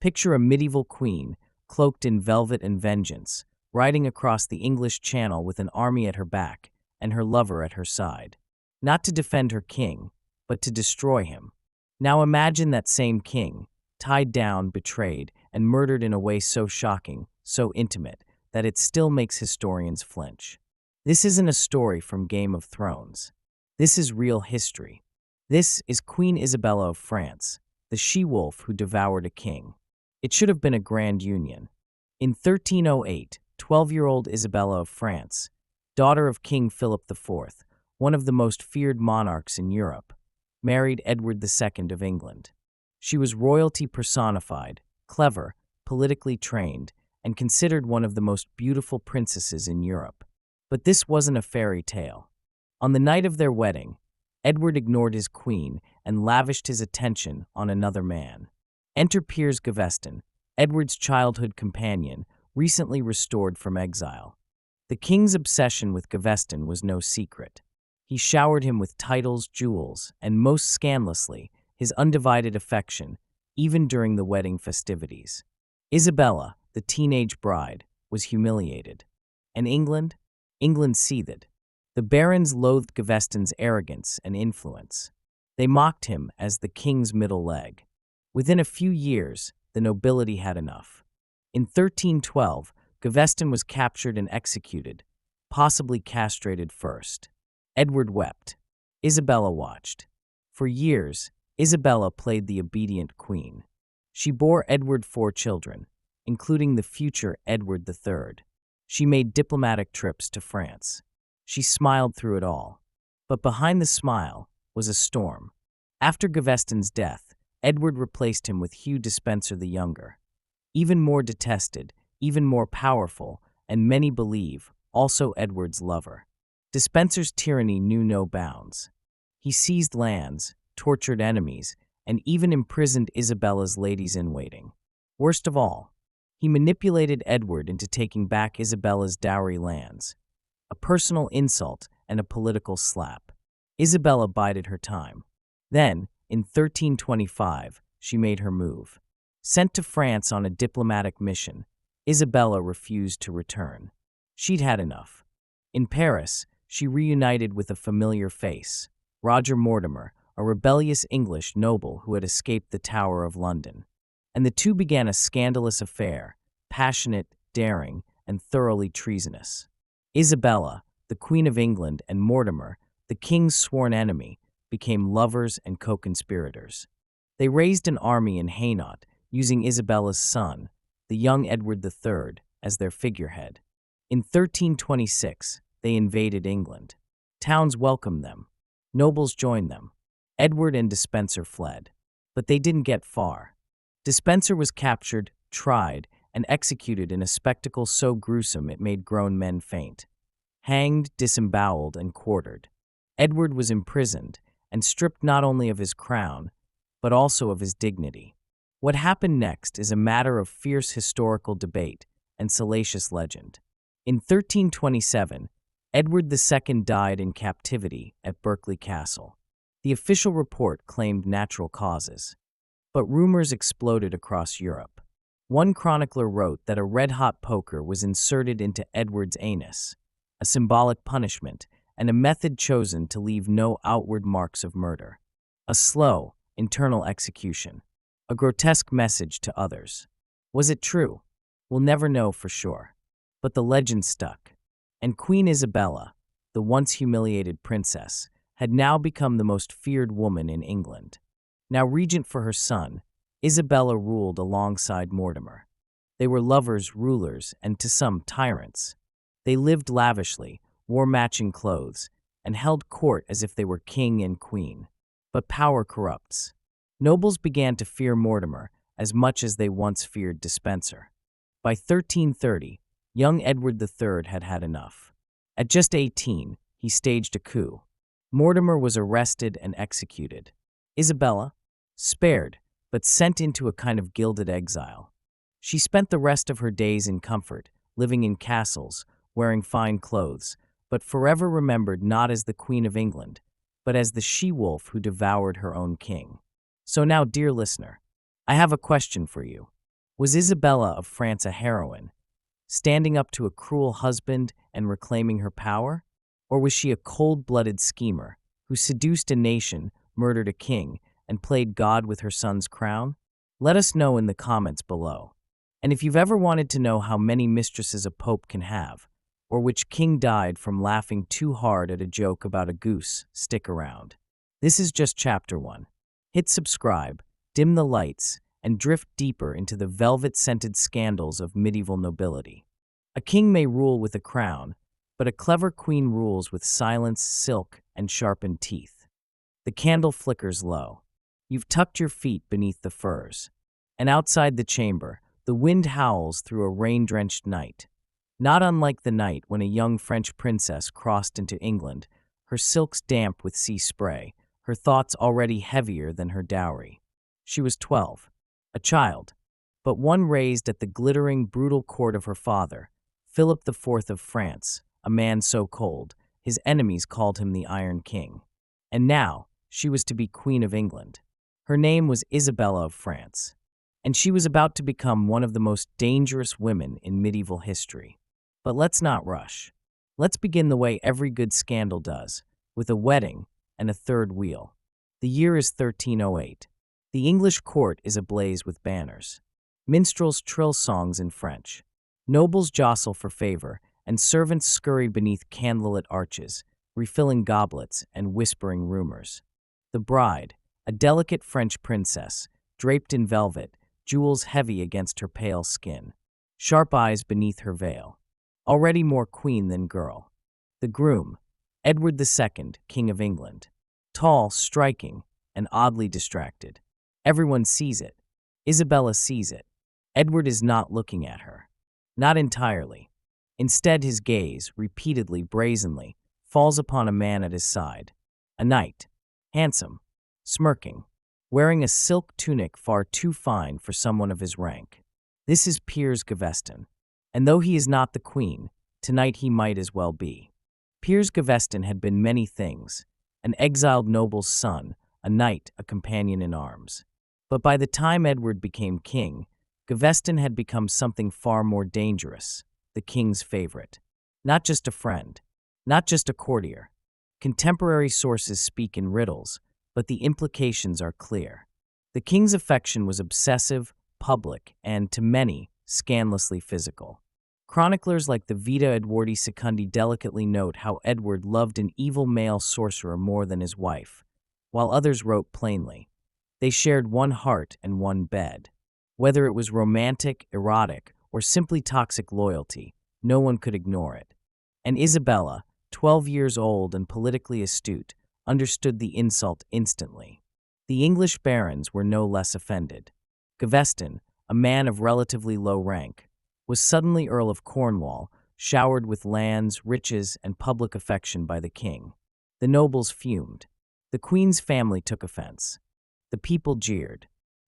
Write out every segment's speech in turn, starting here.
Picture a medieval queen, cloaked in velvet and vengeance, riding across the English Channel with an army at her back and her lover at her side. Not to defend her king, but to destroy him. Now imagine that same king, tied down, betrayed, and murdered in a way so shocking, so intimate, that it still makes historians flinch. This isn't a story from Game of Thrones. This is real history. This is Queen Isabella of France, the she-wolf who devoured a king. It should have been a grand union. In 1308, 12-year-old Isabella of France, daughter of King Philip IV, one of the most feared monarchs in Europe, married Edward II of England. She was royalty personified, clever, politically trained, and considered one of the most beautiful princesses in Europe. But this wasn't a fairy tale. On the night of their wedding, Edward ignored his queen and lavished his attention on another man. Enter Piers Gaveston, Edward's childhood companion, recently restored from exile. The king's obsession with Gaveston was no secret. He showered him with titles, jewels, and most scandalously, his undivided affection, even during the wedding festivities. Isabella, the teenage bride, was humiliated. And England? England seethed. The barons loathed Gaveston's arrogance and influence. They mocked him as the king's middle leg. Within a few years, the nobility had enough. In 1312, Gaveston was captured and executed, possibly castrated first. Edward wept. Isabella watched. For years, Isabella played the obedient queen. She bore Edward 4 children, including the future Edward III. She made diplomatic trips to France. She smiled through it all. But behind the smile was a storm. After Gaveston's death, Edward replaced him with Hugh Despenser the Younger. Even more detested, even more powerful, and many believe, also Edward's lover. Despenser's tyranny knew no bounds. He seized lands, tortured enemies, and even imprisoned Isabella's ladies-in-waiting. Worst of all, he manipulated Edward into taking back Isabella's dowry lands. A personal insult and a political slap. Isabella bided her time. Then, in 1325, she made her move. Sent to France on a diplomatic mission, Isabella refused to return. She'd had enough. In Paris, she reunited with a familiar face, Roger Mortimer, a rebellious English noble who had escaped the Tower of London. And the two began a scandalous affair, passionate, daring, and thoroughly treasonous. Isabella, the Queen of England, and Mortimer, the king's sworn enemy, became lovers and co-conspirators. They raised an army in Hainaut, using Isabella's son, the young Edward III, as their figurehead. In 1326, they invaded England. Towns welcomed them. Nobles joined them. Edward and Despenser fled. But they didn't get far. Despenser was captured, tried, and executed in a spectacle so gruesome it made grown men faint. Hanged, disemboweled, and quartered. Edward was imprisoned and stripped not only of his crown, but also of his dignity. What happened next is a matter of fierce historical debate and salacious legend. In 1327, Edward II died in captivity at Berkeley Castle. The official report claimed natural causes, but rumors exploded across Europe. One chronicler wrote that a red-hot poker was inserted into Edward's anus, a symbolic punishment and a method chosen to leave no outward marks of murder. A slow, internal execution. A grotesque message to others. Was it true? We'll never know for sure. But the legend stuck. And Queen Isabella, the once humiliated princess, had now become the most feared woman in England. Now regent for her son, Isabella ruled alongside Mortimer. They were lovers, rulers, and to some, tyrants. They lived lavishly, wore matching clothes, and held court as if they were king and queen. But power corrupts. Nobles began to fear Mortimer as much as they once feared Despenser. By 1330, young Edward III had had enough. At just 18, he staged a coup. Mortimer was arrested and executed. Isabella, spared, but sent into a kind of gilded exile. She spent the rest of her days in comfort, living in castles, wearing fine clothes, but forever remembered not as the Queen of England, but as the she-wolf who devoured her own king. So now, dear listener, I have a question for you. Was Isabella of France a heroine, standing up to a cruel husband and reclaiming her power? Or was she a cold-blooded schemer who seduced a nation, murdered a king, and played God with her son's crown? Let us know in the comments below. And if you've ever wanted to know how many mistresses a pope can have, or which king died from laughing too hard at a joke about a goose, stick around. This is just chapter 1. Hit subscribe, dim the lights, and drift deeper into the velvet-scented scandals of medieval nobility. A king may rule with a crown, but a clever queen rules with silence, silk, and sharpened teeth. The candle flickers low. You've tucked your feet beneath the furs. And outside the chamber, the wind howls through a rain-drenched night. Not unlike the night when a young French princess crossed into England, her silks damp with sea spray, her thoughts already heavier than her dowry. She was 12, a child, but one raised at the glittering, brutal court of her father, Philip IV of France, a man so cold, his enemies called him the Iron King. And now, she was to be Queen of England. Her name was Isabella of France, and she was about to become one of the most dangerous women in medieval history. But let's not rush. Let's begin the way every good scandal does, with a wedding and a third wheel. The year is 1308. The English court is ablaze with banners. Minstrels trill songs in French. Nobles jostle for favor, and servants scurry beneath candlelit arches, refilling goblets and whispering rumors. The bride, a delicate French princess, draped in velvet, jewels heavy against her pale skin, sharp eyes beneath her veil, already more queen than girl. The groom, Edward II, King of England, tall, striking, and oddly distracted. Everyone sees it. Isabella sees it. Edward is not looking at her. Not entirely. Instead, his gaze, repeatedly, brazenly, falls upon a man at his side. A knight, handsome, smirking, wearing a silk tunic far too fine for someone of his rank. This is Piers Gaveston, and though he is not the queen, tonight he might as well be. Piers Gaveston had been many things: an exiled noble's son, a knight, a companion in arms. But by the time Edward became king, Gaveston had become something far more dangerous, the king's favorite. Not just a friend, not just a courtier. Contemporary sources speak in riddles, but the implications are clear. The king's affection was obsessive, public, and, to many, scandalously physical. Chroniclers like the Vita Edwardi Secundi delicately note how Edward loved an evil male sorcerer more than his wife, while others wrote plainly, they shared one heart and one bed. Whether it was romantic, erotic, or simply toxic loyalty, no one could ignore it. And Isabella, 12 years old and politically astute, understood the insult instantly. The English barons were no less offended. Gaveston, a man of relatively low rank, was suddenly Earl of Cornwall, showered with lands, riches, and public affection by the king. The nobles fumed. The queen's family took offense. The people jeered.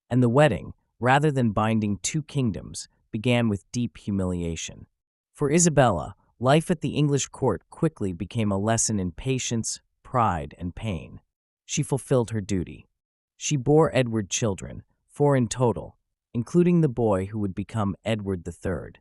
And the wedding, rather than binding two kingdoms, began with deep humiliation. For Isabella, life at the English court quickly became a lesson in patience, pride, and pain. She fulfilled her duty. She bore Edward children, 4 in total, including the boy who would become Edward III.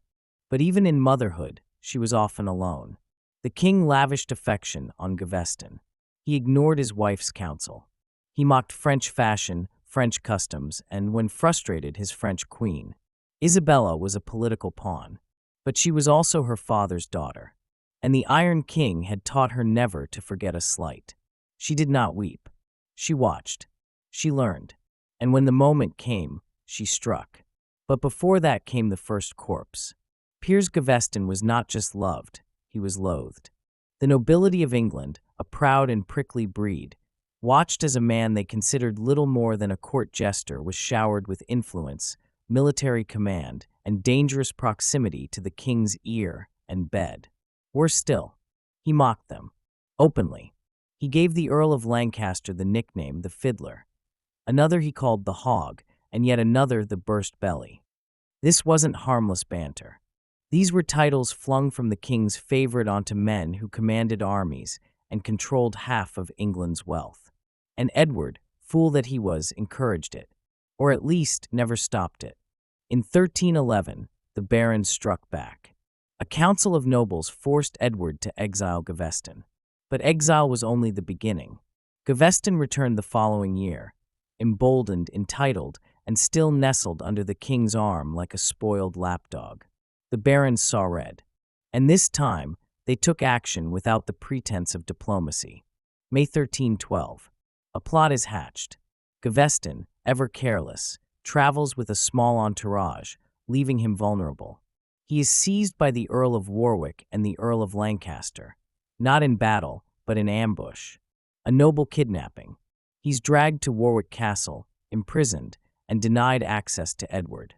But even in motherhood, she was often alone. The king lavished affection on Gaveston. He ignored his wife's counsel. He mocked French fashion, French customs, and, when frustrated, his French queen. Isabella was a political pawn, but she was also her father's daughter, and the Iron King had taught her never to forget a slight. She did not weep. She watched. She learned. And when the moment came, she struck. But before that came the first corpse. Piers Gaveston was not just loved, he was loathed. The nobility of England, a proud and prickly breed, watched as a man they considered little more than a court jester was showered with influence, military command, and dangerous proximity to the king's ear and bed. Worse still, he mocked them, openly. He gave the Earl of Lancaster the nickname the Fiddler. Another he called the Hog, and yet another the Burst Belly. This wasn't harmless banter. These were titles flung from the king's favorite onto men who commanded armies and controlled half of England's wealth. And Edward, fool that he was, encouraged it, or at least never stopped it. In 1311, the barons struck back. A council of nobles forced Edward to exile Gaveston. But exile was only the beginning. Gaveston returned the following year, emboldened, entitled, and still nestled under the king's arm like a spoiled lapdog. The barons saw red. And this time, they took action without the pretense of diplomacy. May 1312. A plot is hatched. Gaveston, ever careless, travels with a small entourage, leaving him vulnerable. He is seized by the Earl of Warwick and the Earl of Lancaster, not in battle, but in ambush. A noble kidnapping. He's dragged to Warwick Castle, imprisoned, and denied access to Edward.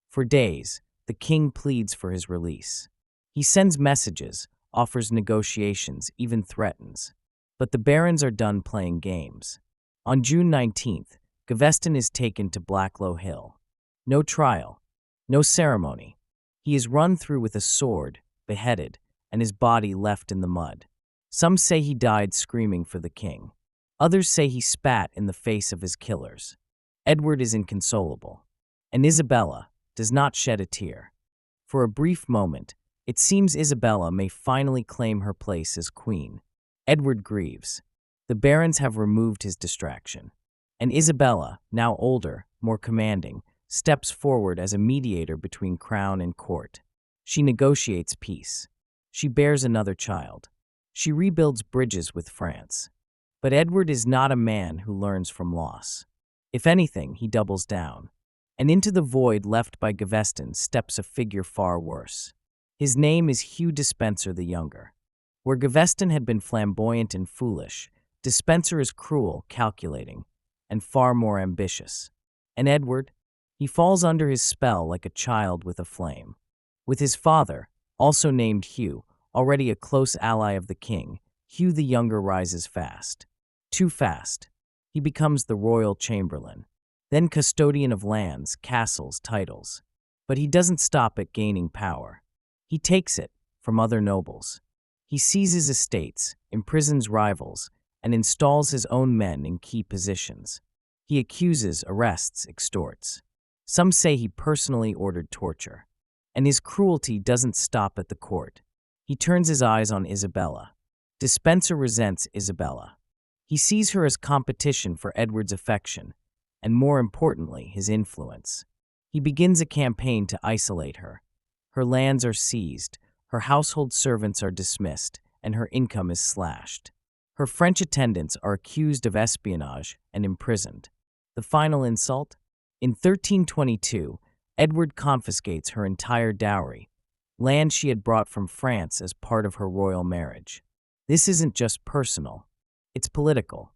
For days, the king pleads for his release. He sends messages, offers negotiations, even threatens. But the barons are done playing games. On June 19th, Gaveston is taken to Blacklow Hill. No trial, no ceremony. He is run through with a sword, beheaded, and his body left in the mud. Some say he died screaming for the king. Others say he spat in the face of his killers. Edward is inconsolable, and Isabella does not shed a tear. For a brief moment, it seems Isabella may finally claim her place as queen. Edward grieves. The barons have removed his distraction. And Isabella, now older, more commanding, steps forward as a mediator between crown and court. She negotiates peace. She bears another child. She rebuilds bridges with France. But Edward is not a man who learns from loss. If anything, he doubles down. And into the void left by Gaveston steps a figure far worse. His name is Hugh Despenser the Younger. Where Gaveston had been flamboyant and foolish, Despenser is cruel, calculating, and far more ambitious. And Edward? He falls under his spell like a child with a flame. With his father, also named Hugh, already a close ally of the king, Hugh the Younger rises fast. Too fast. He becomes the royal chamberlain, then custodian of lands, castles, titles. But he doesn't stop at gaining power. He takes it from other nobles. He seizes estates, imprisons rivals, and installs his own men in key positions. He accuses, arrests, extorts. Some say he personally ordered torture. And his cruelty doesn't stop at the court. He turns his eyes on Isabella. Despenser resents Isabella. He sees her as competition for Edward's affection, and more importantly, his influence. He begins a campaign to isolate her. Her lands are seized, her household servants are dismissed, and her income is slashed. Her French attendants are accused of espionage and imprisoned. The final insult? In 1322, Edward confiscates her entire dowry, land she had brought from France as part of her royal marriage. This isn't just personal, it's political.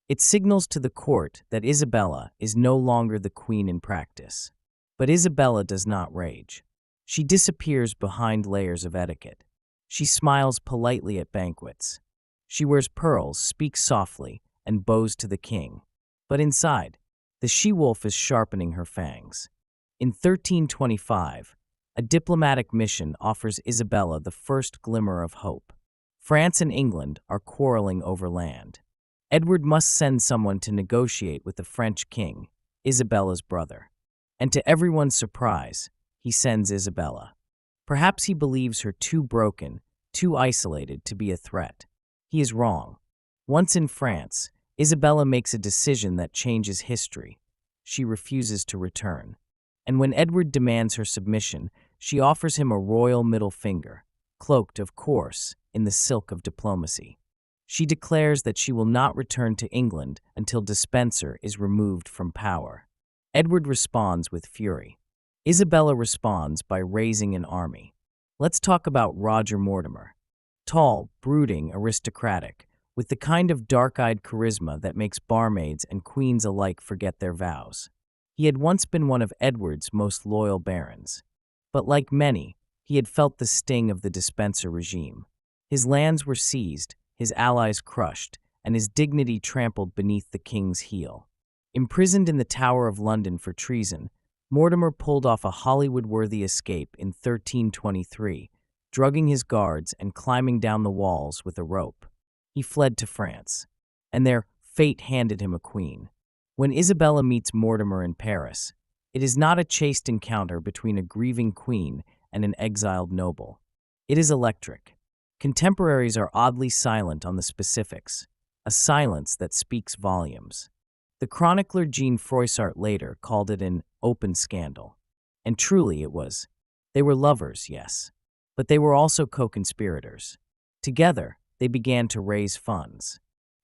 It signals to the court that Isabella is no longer the queen in practice. But Isabella does not rage. She disappears behind layers of etiquette. She smiles politely at banquets. She wears pearls, speaks softly, and bows to the king. But inside, the she-wolf is sharpening her fangs. In 1325, a diplomatic mission offers Isabella the first glimmer of hope. France and England are quarreling over land. Edward must send someone to negotiate with the French king, Isabella's brother. And to everyone's surprise, he sends Isabella. Perhaps he believes her too broken, too isolated to be a threat. He is wrong. Once in France, Isabella makes a decision that changes history. She refuses to return. And when Edward demands her submission, she offers him a royal middle finger, cloaked, of course, in the silk of diplomacy. She declares that she will not return to England until Despenser is removed from power. Edward responds with fury. Isabella responds by raising an army. Let's talk about Roger Mortimer. Tall, brooding, aristocratic, with the kind of dark-eyed charisma that makes barmaids and queens alike forget their vows. He had once been one of Edward's most loyal barons. But like many, he had felt the sting of the Despenser regime. His lands were seized, his allies crushed, and his dignity trampled beneath the king's heel. Imprisoned in the Tower of London for treason, Mortimer pulled off a Hollywood-worthy escape in 1323, drugging his guards and climbing down the walls with a rope. He fled to France, and there fate handed him a queen. When Isabella meets Mortimer in Paris, It is not a chaste encounter between a grieving queen and an exiled noble. It is electric. Contemporaries are oddly silent on the specifics, a silence that speaks volumes. The chronicler Jean Froissart later called it an open scandal. And truly it was. They were lovers, yes, but they were also co-conspirators. Together, they began to raise funds.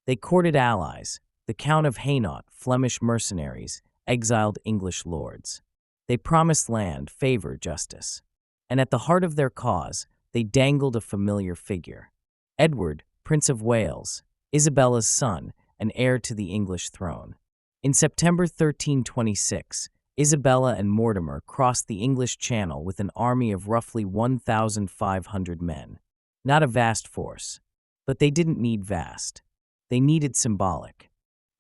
They courted allies, the Count of Hainaut, Flemish mercenaries, exiled English lords. They promised land, favor, justice. And at the heart of their cause, they dangled a familiar figure. Edward, Prince of Wales, Isabella's son, and heir to the English throne. In September 1326, Isabella and Mortimer crossed the English Channel with an army of roughly 1,500 men. Not a vast force, but they didn't need vast. They needed symbolic.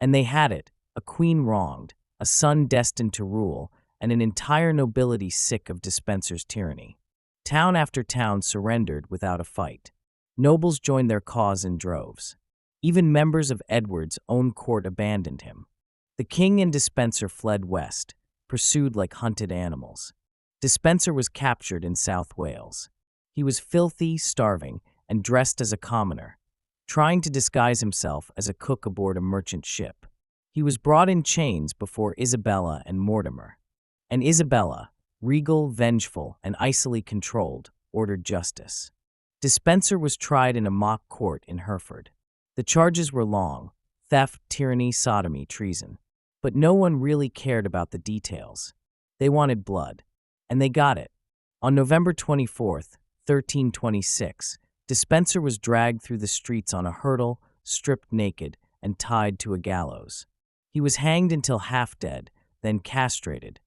And they had it, a queen wronged, a son destined to rule, and an entire nobility sick of Despenser's tyranny. Town after town surrendered without a fight. Nobles joined their cause in droves. Even members of Edward's own court abandoned him. The king and Despenser fled west, pursued like hunted animals. Despenser was captured in South Wales. He was filthy, starving, and dressed as a commoner, trying to disguise himself as a cook aboard a merchant ship. He was brought in chains before Isabella and Mortimer. And Isabella, regal, vengeful, and icily controlled, ordered justice. Despenser was tried in a mock court in Hereford. The charges were long: theft, tyranny, sodomy, treason. But no one really cared about the details. They wanted blood. And they got it. On November 24th, 1326, Despenser was dragged through the streets on a hurdle, stripped naked, and tied to a gallows. He was hanged until half dead, then castrated,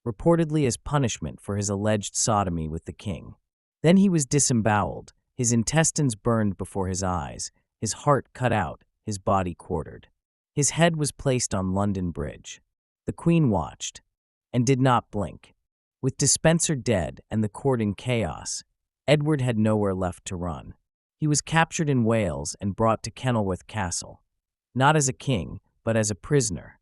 reportedly as punishment for his alleged sodomy with the king. Then he was disemboweled, his intestines burned before his eyes, his heart cut out, his body quartered. His head was placed on London Bridge. The Queen watched, and did not blink. With Despenser dead and the court in chaos, Edward had nowhere left to run. He was captured in Wales and brought to Kenilworth Castle, not as a king, but as a prisoner.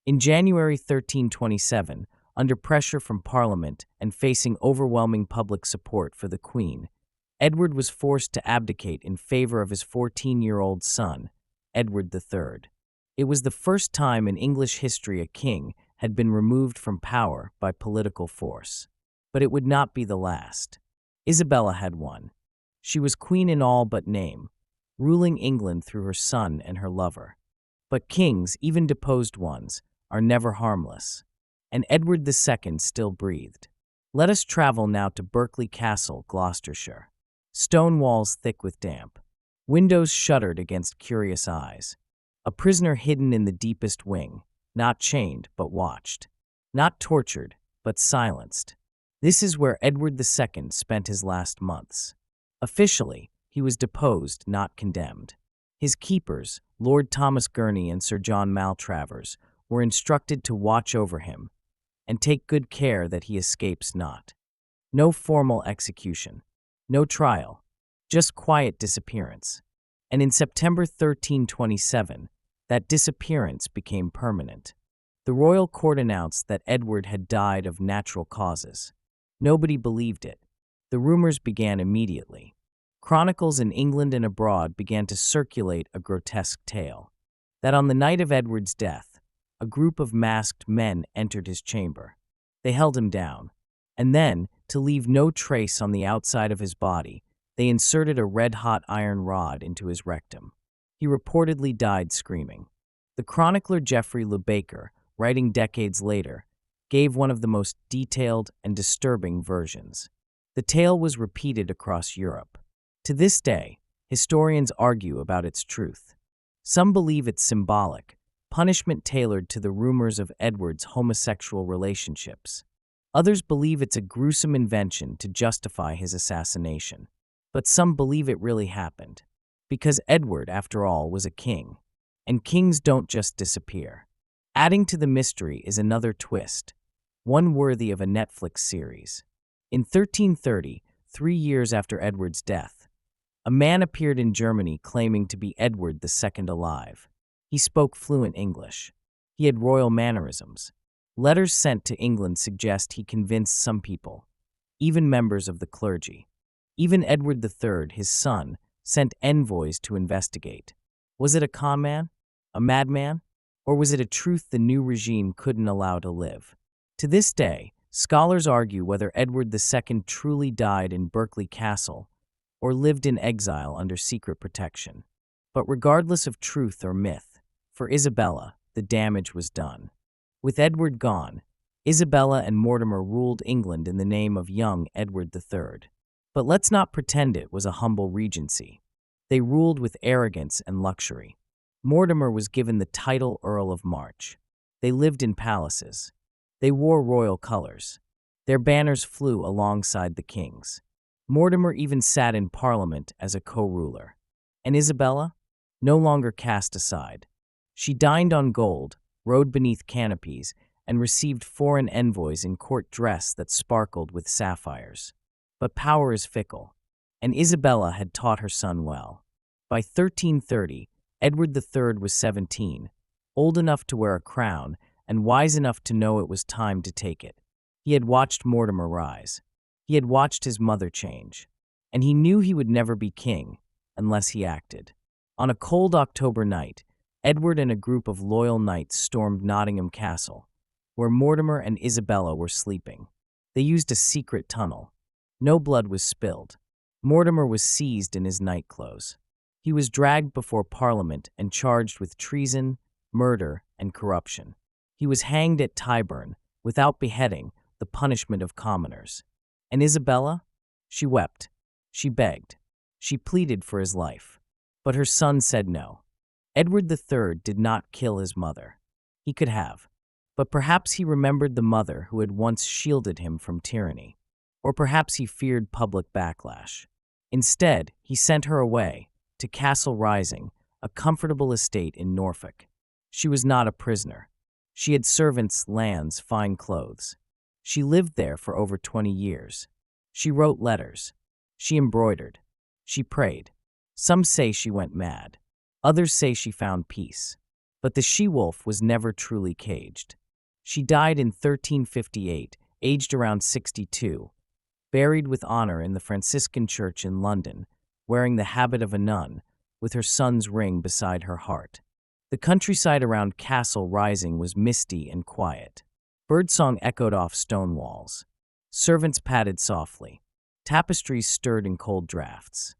In January 1327, under pressure from Parliament and facing overwhelming public support for the Queen, Edward was forced to abdicate in favor of his 14-year-old son, Edward III. It was the first time in English history a king had been removed from power by political force. But it would not be the last. Isabella had won. She was queen in all but name, ruling England through her son and her lover. But kings, even deposed ones, are never harmless. And Edward II still breathed. Let us travel now to Berkeley Castle, Gloucestershire. Stone walls thick with damp. Windows shuttered against curious eyes. A prisoner hidden in the deepest wing, not chained but watched. Not tortured, but silenced. This is where Edward II spent his last months. Officially, he was deposed, not condemned. His keepers, Lord Thomas Gurney and Sir John Maltravers, were instructed to watch over him and take good care that he escapes not. No formal execution, no trial, just quiet disappearance. And in September 1327, that disappearance became permanent. The royal court announced that Edward had died of natural causes. Nobody believed it. The rumors began immediately. Chronicles in England and abroad began to circulate a grotesque tale that on the night of Edward's death, a group of masked men entered his chamber. They held him down, and then, to leave no trace on the outside of his body, they inserted a red-hot iron rod into his rectum. He reportedly died screaming. The chronicler Geoffrey Le Baker, writing decades later, gave one of the most detailed and disturbing versions. The tale was repeated across Europe. To this day, historians argue about its truth. Some believe it's symbolic, punishment tailored to the rumors of Edward's homosexual relationships. Others believe it's a gruesome invention to justify his assassination. But some believe it really happened. Because Edward, after all, was a king. And kings don't just disappear. Adding to the mystery is another twist, one worthy of a Netflix series. In 1330, 3 years after Edward's death, a man appeared in Germany claiming to be Edward II alive. He spoke fluent English. He had royal mannerisms. Letters sent to England suggest he convinced some people, even members of the clergy. Even Edward III, his son, sent envoys to investigate. Was it a con man? A madman? Or was it a truth the new regime couldn't allow to live? To this day, scholars argue whether Edward II truly died in Berkeley Castle or lived in exile under secret protection. But regardless of truth or myth, for Isabella, the damage was done. With Edward gone, Isabella and Mortimer ruled England in the name of young Edward III. But let's not pretend it was a humble regency. They ruled with arrogance and luxury. Mortimer was given the title Earl of March. They lived in palaces. They wore royal colors. Their banners flew alongside the king's. Mortimer even sat in Parliament as a co-ruler. And Isabella? No longer cast aside. She dined on gold, rode beneath canopies, and received foreign envoys in court dress that sparkled with sapphires. But power is fickle, and Isabella had taught her son well. By 1330, Edward III was 17, old enough to wear a crown and wise enough to know it was time to take it. He had watched Mortimer rise. He had watched his mother change. And he knew he would never be king unless he acted. On a cold October night, Edward and a group of loyal knights stormed Nottingham Castle, where Mortimer and Isabella were sleeping. They used a secret tunnel. No blood was spilled. Mortimer was seized in his nightclothes. He was dragged before Parliament and charged with treason, murder, and corruption. He was hanged at Tyburn, without beheading, the punishment of commoners. And Isabella? She wept. She begged. She pleaded for his life. But her son said no. Edward III did not kill his mother. He could have. But perhaps he remembered the mother who had once shielded him from tyranny. Or perhaps he feared public backlash. Instead, he sent her away, to Castle Rising, a comfortable estate in Norfolk. She was not a prisoner. She had servants, lands, fine clothes. She lived there for over 20 years. She wrote letters. She embroidered. She prayed. Some say she went mad. Others say she found peace. But the she-wolf was never truly caged. She died in 1358, aged around 62, buried with honor in the Franciscan church in London, wearing the habit of a nun, with her son's ring beside her heart. The countryside around Castle Rising was misty and quiet. Birdsong echoed off stone walls. Servants padded softly. Tapestries stirred in cold drafts.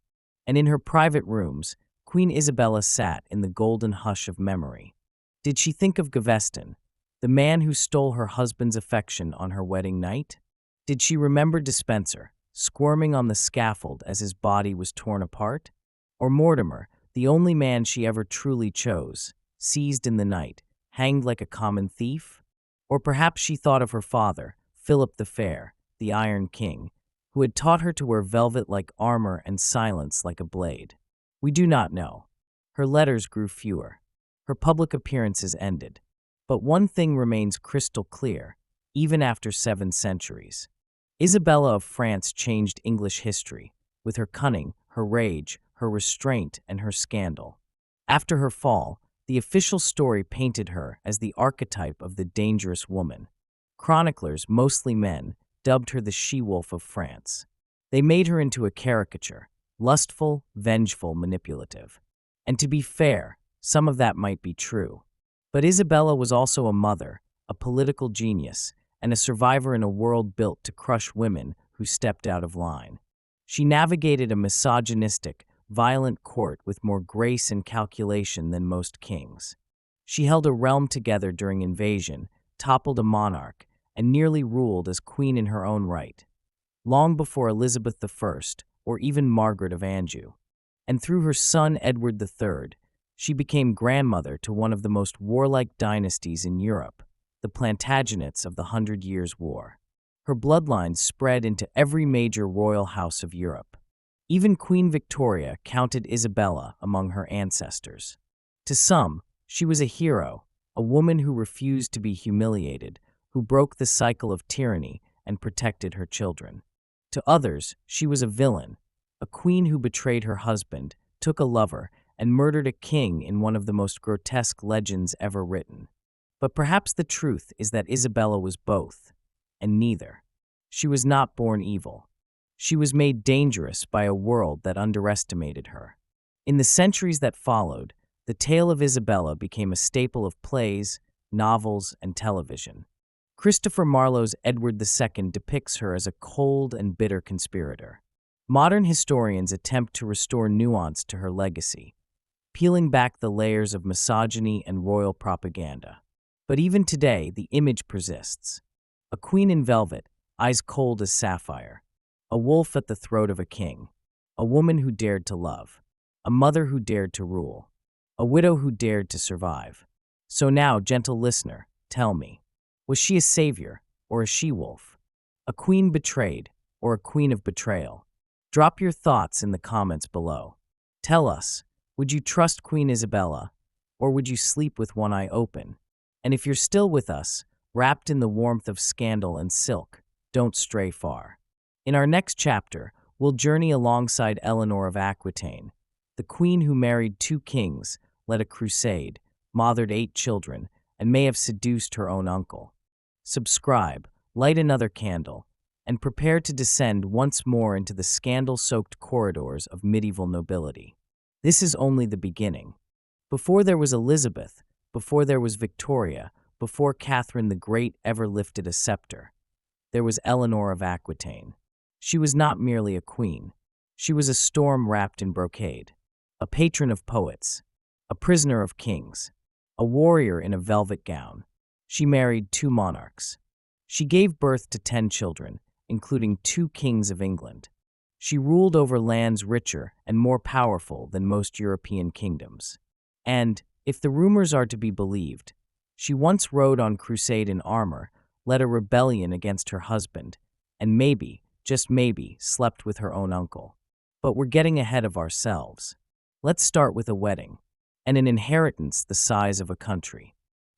And in her private rooms, Queen Isabella sat in the golden hush of memory. Did she think of Gaveston, the man who stole her husband's affection on her wedding night? Did she remember Despenser, squirming on the scaffold as his body was torn apart? Or Mortimer, the only man she ever truly chose, seized in the night, hanged like a common thief? Or perhaps she thought of her father, Philip the Fair, the Iron King, who had taught her to wear velvet like armor and silence like a blade. We do not know. Her letters grew fewer. Her public appearances ended. But one thing remains crystal clear, even after 7 centuries. Isabella of France changed English history, with her cunning, her rage, her restraint, and her scandal. After her fall, the official story painted her as the archetype of the dangerous woman. Chroniclers, mostly men, dubbed her the she-wolf of France. They made her into a caricature, lustful, vengeful, manipulative. And to be fair, some of that might be true. But Isabella was also a mother, a political genius, and a survivor in a world built to crush women who stepped out of line. She navigated a misogynistic, violent court with more grace and calculation than most kings. She held a realm together during invasion, toppled a monarch, and nearly ruled as queen in her own right, long before Elizabeth I or even Margaret of Anjou. And through her son Edward III, she became grandmother to one of the most warlike dynasties in Europe, the Plantagenets of the 100 Years' War. Her bloodline spread into every major royal house of Europe. Even Queen Victoria counted Isabella among her ancestors. To some, she was a hero, a woman who refused to be humiliated, who broke the cycle of tyranny and protected her children. To others, she was a villain, a queen who betrayed her husband, took a lover, and murdered a king in one of the most grotesque legends ever written. But perhaps the truth is that Isabella was both, and neither. She was not born evil. She was made dangerous by a world that underestimated her. In the centuries that followed, the tale of Isabella became a staple of plays, novels, and television. Christopher Marlowe's Edward II depicts her as a cold and bitter conspirator. Modern historians attempt to restore nuance to her legacy, peeling back the layers of misogyny and royal propaganda. But even today, the image persists. A queen in velvet, eyes cold as sapphire. A wolf at the throat of a king. A woman who dared to love. A mother who dared to rule. A widow who dared to survive. So now, gentle listener, tell me, was she a savior or a she-wolf? A queen betrayed or a queen of betrayal? Drop your thoughts in the comments below. Tell us, would you trust Queen Isabella, or would you sleep with one eye open? And if you're still with us, wrapped in the warmth of scandal and silk, don't stray far. In our next chapter, we'll journey alongside Eleanor of Aquitaine, the queen who married 2 kings, led a crusade, mothered 8 children, and may have seduced her own uncle. Subscribe, light another candle, and prepare to descend once more into the scandal-soaked corridors of medieval nobility. This is only the beginning. Before there was Elizabeth, before there was Victoria, before Catherine the Great ever lifted a scepter, there was Eleanor of Aquitaine. She was not merely a queen. She was a storm wrapped in brocade, a patron of poets, a prisoner of kings, a warrior in a velvet gown. She married 2 monarchs. She gave birth to 10 children, including 2 kings of England. She ruled over lands richer and more powerful than most European kingdoms. And, if the rumors are to be believed, she once rode on crusade in armor, led a rebellion against her husband, and maybe, just maybe, slept with her own uncle. But we're getting ahead of ourselves. Let's start with a wedding, and an inheritance the size of a country.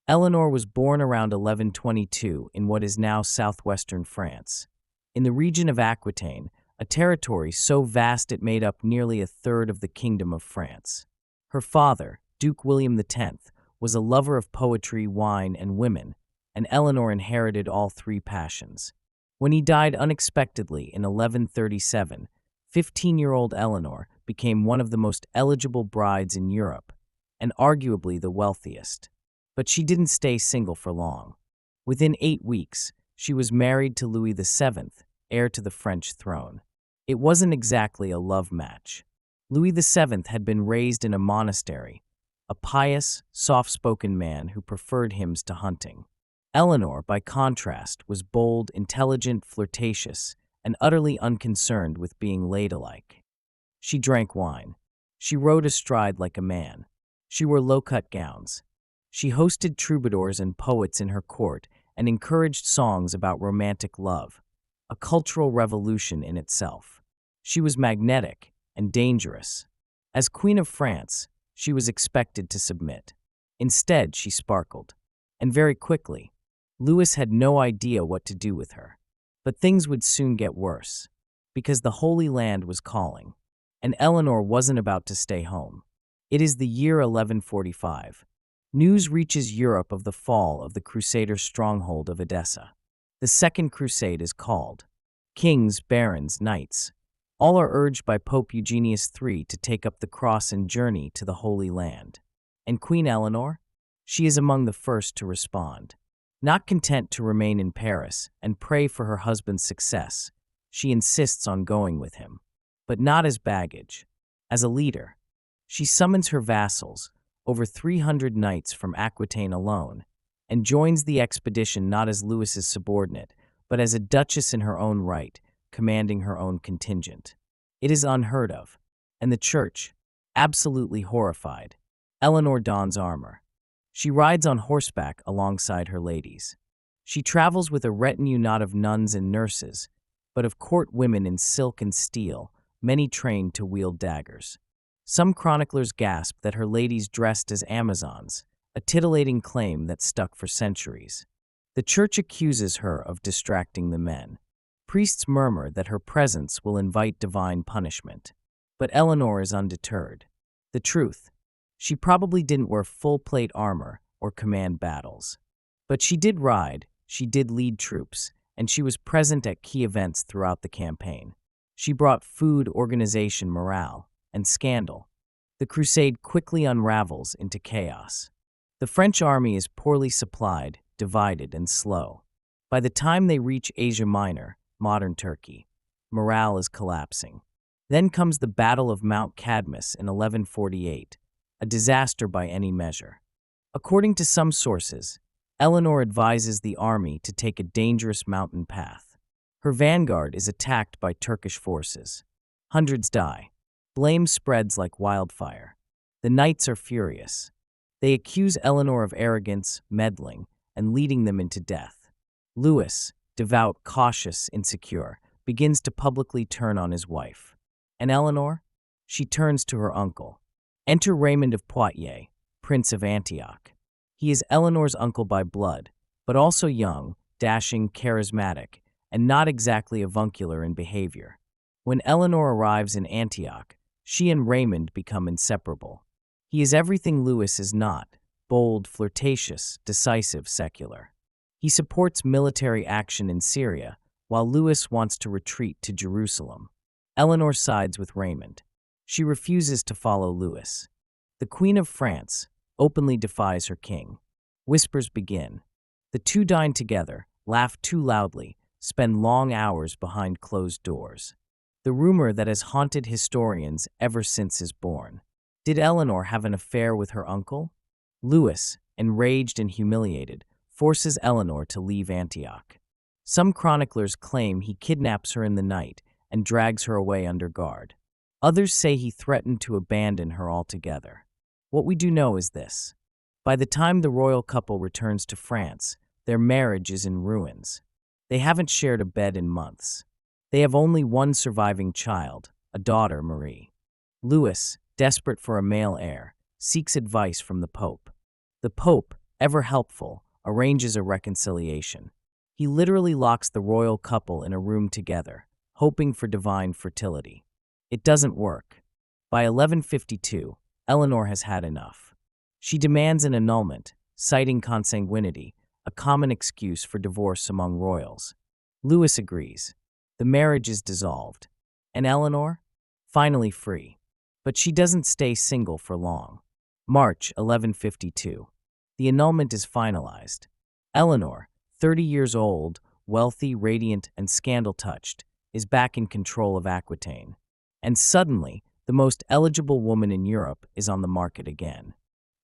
Eleanor was born around 1122 in what is now southwestern France, in the region of Aquitaine, a territory so vast it made up nearly a third of the Kingdom of France. Her father, Duke William X, was a lover of poetry, wine, and women, and Eleanor inherited all 3 passions. When he died unexpectedly in 1137, 15-year-old Eleanor became one of the most eligible brides in Europe, and arguably the wealthiest. But she didn't stay single for long. Within 8 weeks, she was married to Louis VII, heir to the French throne. It wasn't exactly a love match. Louis VII had been raised in a monastery, a pious, soft-spoken man who preferred hymns to hunting. Eleanor, by contrast, was bold, intelligent, flirtatious, and utterly unconcerned with being ladylike. She drank wine. She rode astride like a man. She wore low-cut gowns. She hosted troubadours and poets in her court and encouraged songs about romantic love, a cultural revolution in itself. She was magnetic and dangerous. As Queen of France, she was expected to submit. Instead, she sparkled. And very quickly, Louis had no idea what to do with her. But things would soon get worse, because the Holy Land was calling, and Eleanor wasn't about to stay home. It is the year 1145. News reaches Europe of the fall of the Crusader stronghold of Edessa. The Second Crusade is called. Kings, barons, knights, all are urged by Pope Eugenius III to take up the cross and journey to the Holy Land. And Queen Eleanor? She is among the first to respond. Not content to remain in Paris and pray for her husband's success, she insists on going with him. But not as baggage, as a leader. She summons her vassals, over 300 knights from Aquitaine alone, and joins the expedition not as Louis's subordinate, but as a duchess in her own right, commanding her own contingent. It is unheard of, and the church, absolutely horrified. Eleanor dons armor. She rides on horseback alongside her ladies. She travels with a retinue not of nuns and nurses, but of court women in silk and steel, many trained to wield daggers. Some chroniclers gasp that her ladies dressed as Amazons, a titillating claim that stuck for centuries. The church accuses her of distracting the men. Priests murmur that her presence will invite divine punishment. But Eleanor is undeterred. The truth: she probably didn't wear full-plate armor or command battles. But she did ride, she did lead troops, and she was present at key events throughout the campaign. She brought food, organization, morale, and scandal. The crusade quickly unravels into chaos. The French army is poorly supplied, divided, and slow. By the time they reach Asia Minor, modern Turkey, morale is collapsing. Then comes the Battle of Mount Cadmus in 1148, a disaster by any measure. According to some sources, Eleanor advises the army to take a dangerous mountain path. Her vanguard is attacked by Turkish forces. Hundreds die. Blame spreads like wildfire. The knights are furious. They accuse Eleanor of arrogance, meddling, and leading them into death. Louis, devout, cautious, insecure, begins to publicly turn on his wife. And Eleanor? She turns to her uncle. Enter Raymond of Poitiers, Prince of Antioch. He is Eleanor's uncle by blood, but also young, dashing, charismatic, and not exactly avuncular in behavior. When Eleanor arrives in Antioch, she and Raymond become inseparable. He is everything Louis is not: bold, flirtatious, decisive, secular. He supports military action in Syria, while Louis wants to retreat to Jerusalem. Eleanor sides with Raymond. She refuses to follow Louis. The Queen of France openly defies her king. Whispers begin. The two dine together, laugh too loudly, spend long hours behind closed doors. The rumor that has haunted historians ever since is born. Did Eleanor have an affair with her uncle? Louis, enraged and humiliated, forces Eleanor to leave Antioch. Some chroniclers claim he kidnaps her in the night and drags her away under guard. Others say he threatened to abandon her altogether. What we do know is this: by the time the royal couple returns to France, their marriage is in ruins. They haven't shared a bed in months. They have only one surviving child, a daughter, Marie. Louis, desperate for a male heir, seeks advice from the Pope. The Pope, ever helpful, arranges a reconciliation. He literally locks the royal couple in a room together, hoping for divine fertility. It doesn't work. By 1152, Eleanor has had enough. She demands an annulment, citing consanguinity, a common excuse for divorce among royals. Louis agrees. The marriage is dissolved. And Eleanor? Finally free. But she doesn't stay single for long. March 1152. The annulment is finalized. Eleanor, 30 years old, wealthy, radiant, and scandal-touched, is back in control of Aquitaine. And suddenly, the most eligible woman in Europe is on the market again.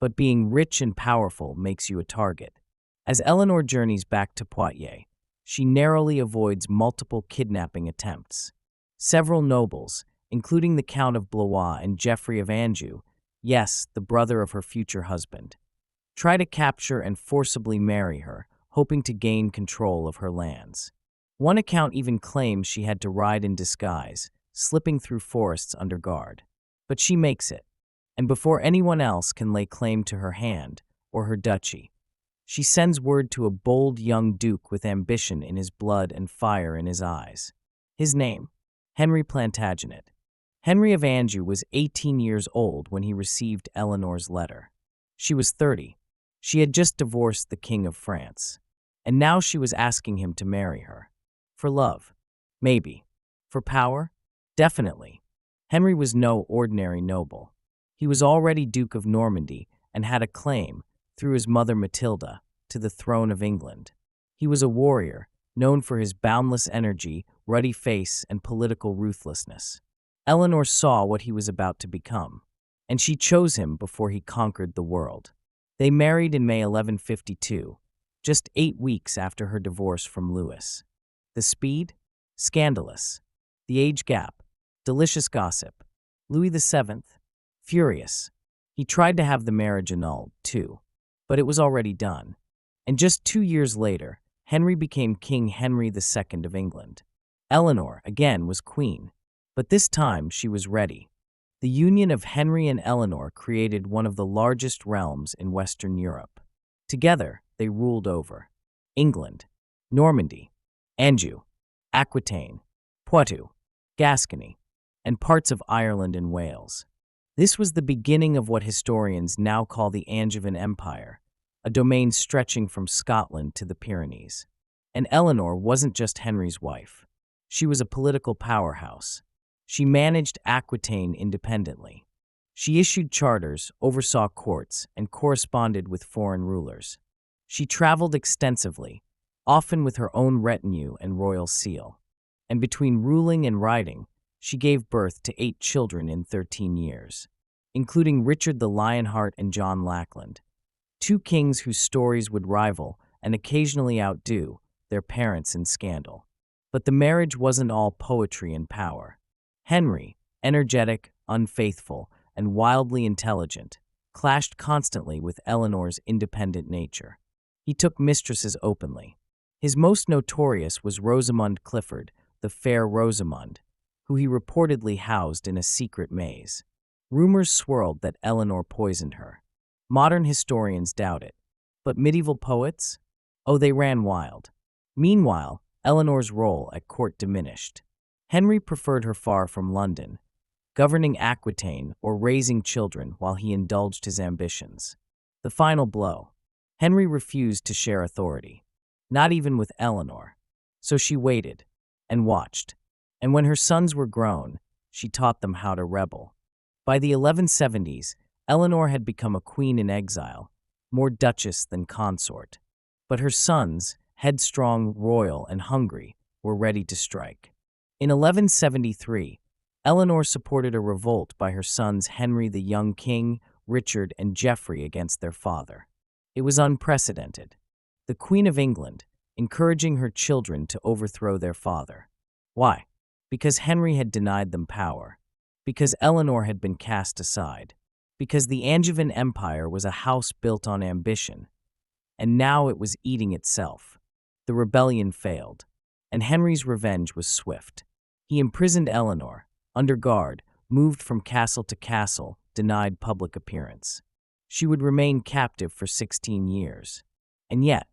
But being rich and powerful makes you a target. As Eleanor journeys back to Poitiers, she narrowly avoids multiple kidnapping attempts. Several nobles, including the Count of Blois and Geoffrey of Anjou, yes, the brother of her future husband, try to capture and forcibly marry her, hoping to gain control of her lands. One account even claims she had to ride in disguise, slipping through forests under guard. But she makes it, and before anyone else can lay claim to her hand or her duchy, she sends word to a bold young duke with ambition in his blood and fire in his eyes. His name, Henry Plantagenet. Henry of Anjou was 18 years old when he received Eleanor's letter. She was 30. She had just divorced the King of France, and now she was asking him to marry her. For love? Maybe. For power? Definitely. Henry was no ordinary noble. He was already Duke of Normandy and had a claim, through his mother Matilda, to the throne of England. He was a warrior, known for his boundless energy, ruddy face, and political ruthlessness. Eleanor saw what he was about to become, and she chose him before he conquered the world. They married in May 1152, just 8 weeks after her divorce from Louis. The speed? Scandalous. The age gap? Delicious gossip. Louis VII? Furious. He tried to have the marriage annulled, too, but it was already done. And just 2 years later, Henry became King Henry II of England. Eleanor, again, was queen, but this time she was ready. The union of Henry and Eleanor created one of the largest realms in Western Europe. Together, they ruled over England, Normandy, Anjou, Aquitaine, Poitou, Gascony, and parts of Ireland and Wales. This was the beginning of what historians now call the Angevin Empire, a domain stretching from Scotland to the Pyrenees. And Eleanor wasn't just Henry's wife. She was a political powerhouse. She managed Aquitaine independently. She issued charters, oversaw courts, and corresponded with foreign rulers. She traveled extensively, often with her own retinue and royal seal. And between ruling and riding, she gave birth to 8 children in 13 years, including Richard the Lionheart and John Lackland, 2 kings whose stories would rival and occasionally outdo their parents in scandal. But the marriage wasn't all poetry and power. Henry, energetic, unfaithful, and wildly intelligent, clashed constantly with Eleanor's independent nature. He took mistresses openly. His most notorious was Rosamund Clifford, the Fair Rosamund, who he reportedly housed in a secret maze. Rumors swirled that Eleanor poisoned her. Modern historians doubt it. But medieval poets? Oh, they ran wild. Meanwhile, Eleanor's role at court diminished. Henry preferred her far from London, governing Aquitaine or raising children while he indulged his ambitions. The final blow. Henry refused to share authority, not even with Eleanor. So she waited and watched. And when her sons were grown, she taught them how to rebel. By the 1170s, Eleanor had become a queen in exile, more duchess than consort. But her sons, headstrong, royal, and hungry, were ready to strike. In 1173, Eleanor supported a revolt by her sons Henry the young king, Richard, and Geoffrey against their father. It was unprecedented. The Queen of England, encouraging her children to overthrow their father. Why? Because Henry had denied them power. Because Eleanor had been cast aside. Because the Angevin Empire was a house built on ambition. And now it was eating itself. The rebellion failed, and Henry's revenge was swift. He imprisoned Eleanor, under guard, moved from castle to castle, denied public appearance. She would remain captive for 16 years. And yet,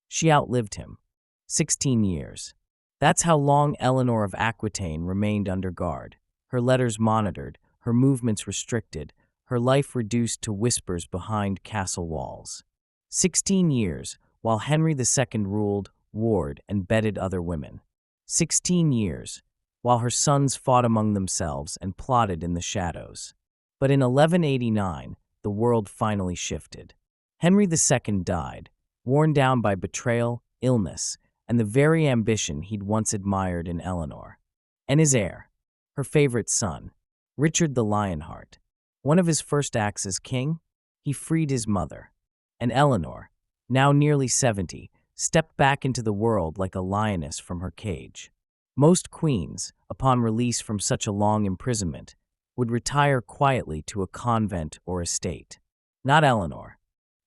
she outlived him. 16 years. That's how long Eleanor of Aquitaine remained under guard, her letters monitored, her movements restricted, her life reduced to whispers behind castle walls. 16 years, while Henry II ruled, warred, and bedded other women. 16 years, while her sons fought among themselves and plotted in the shadows. But in 1189, the world finally shifted. Henry II died, worn down by betrayal, illness, and the very ambition he'd once admired in Eleanor. And his heir, her favorite son, Richard the Lionheart. One of his first acts as king, he freed his mother. And Eleanor, now nearly 70, stepped back into the world like a lioness from her cage. Most queens, upon release from such a long imprisonment, would retire quietly to a convent or estate. Not Eleanor.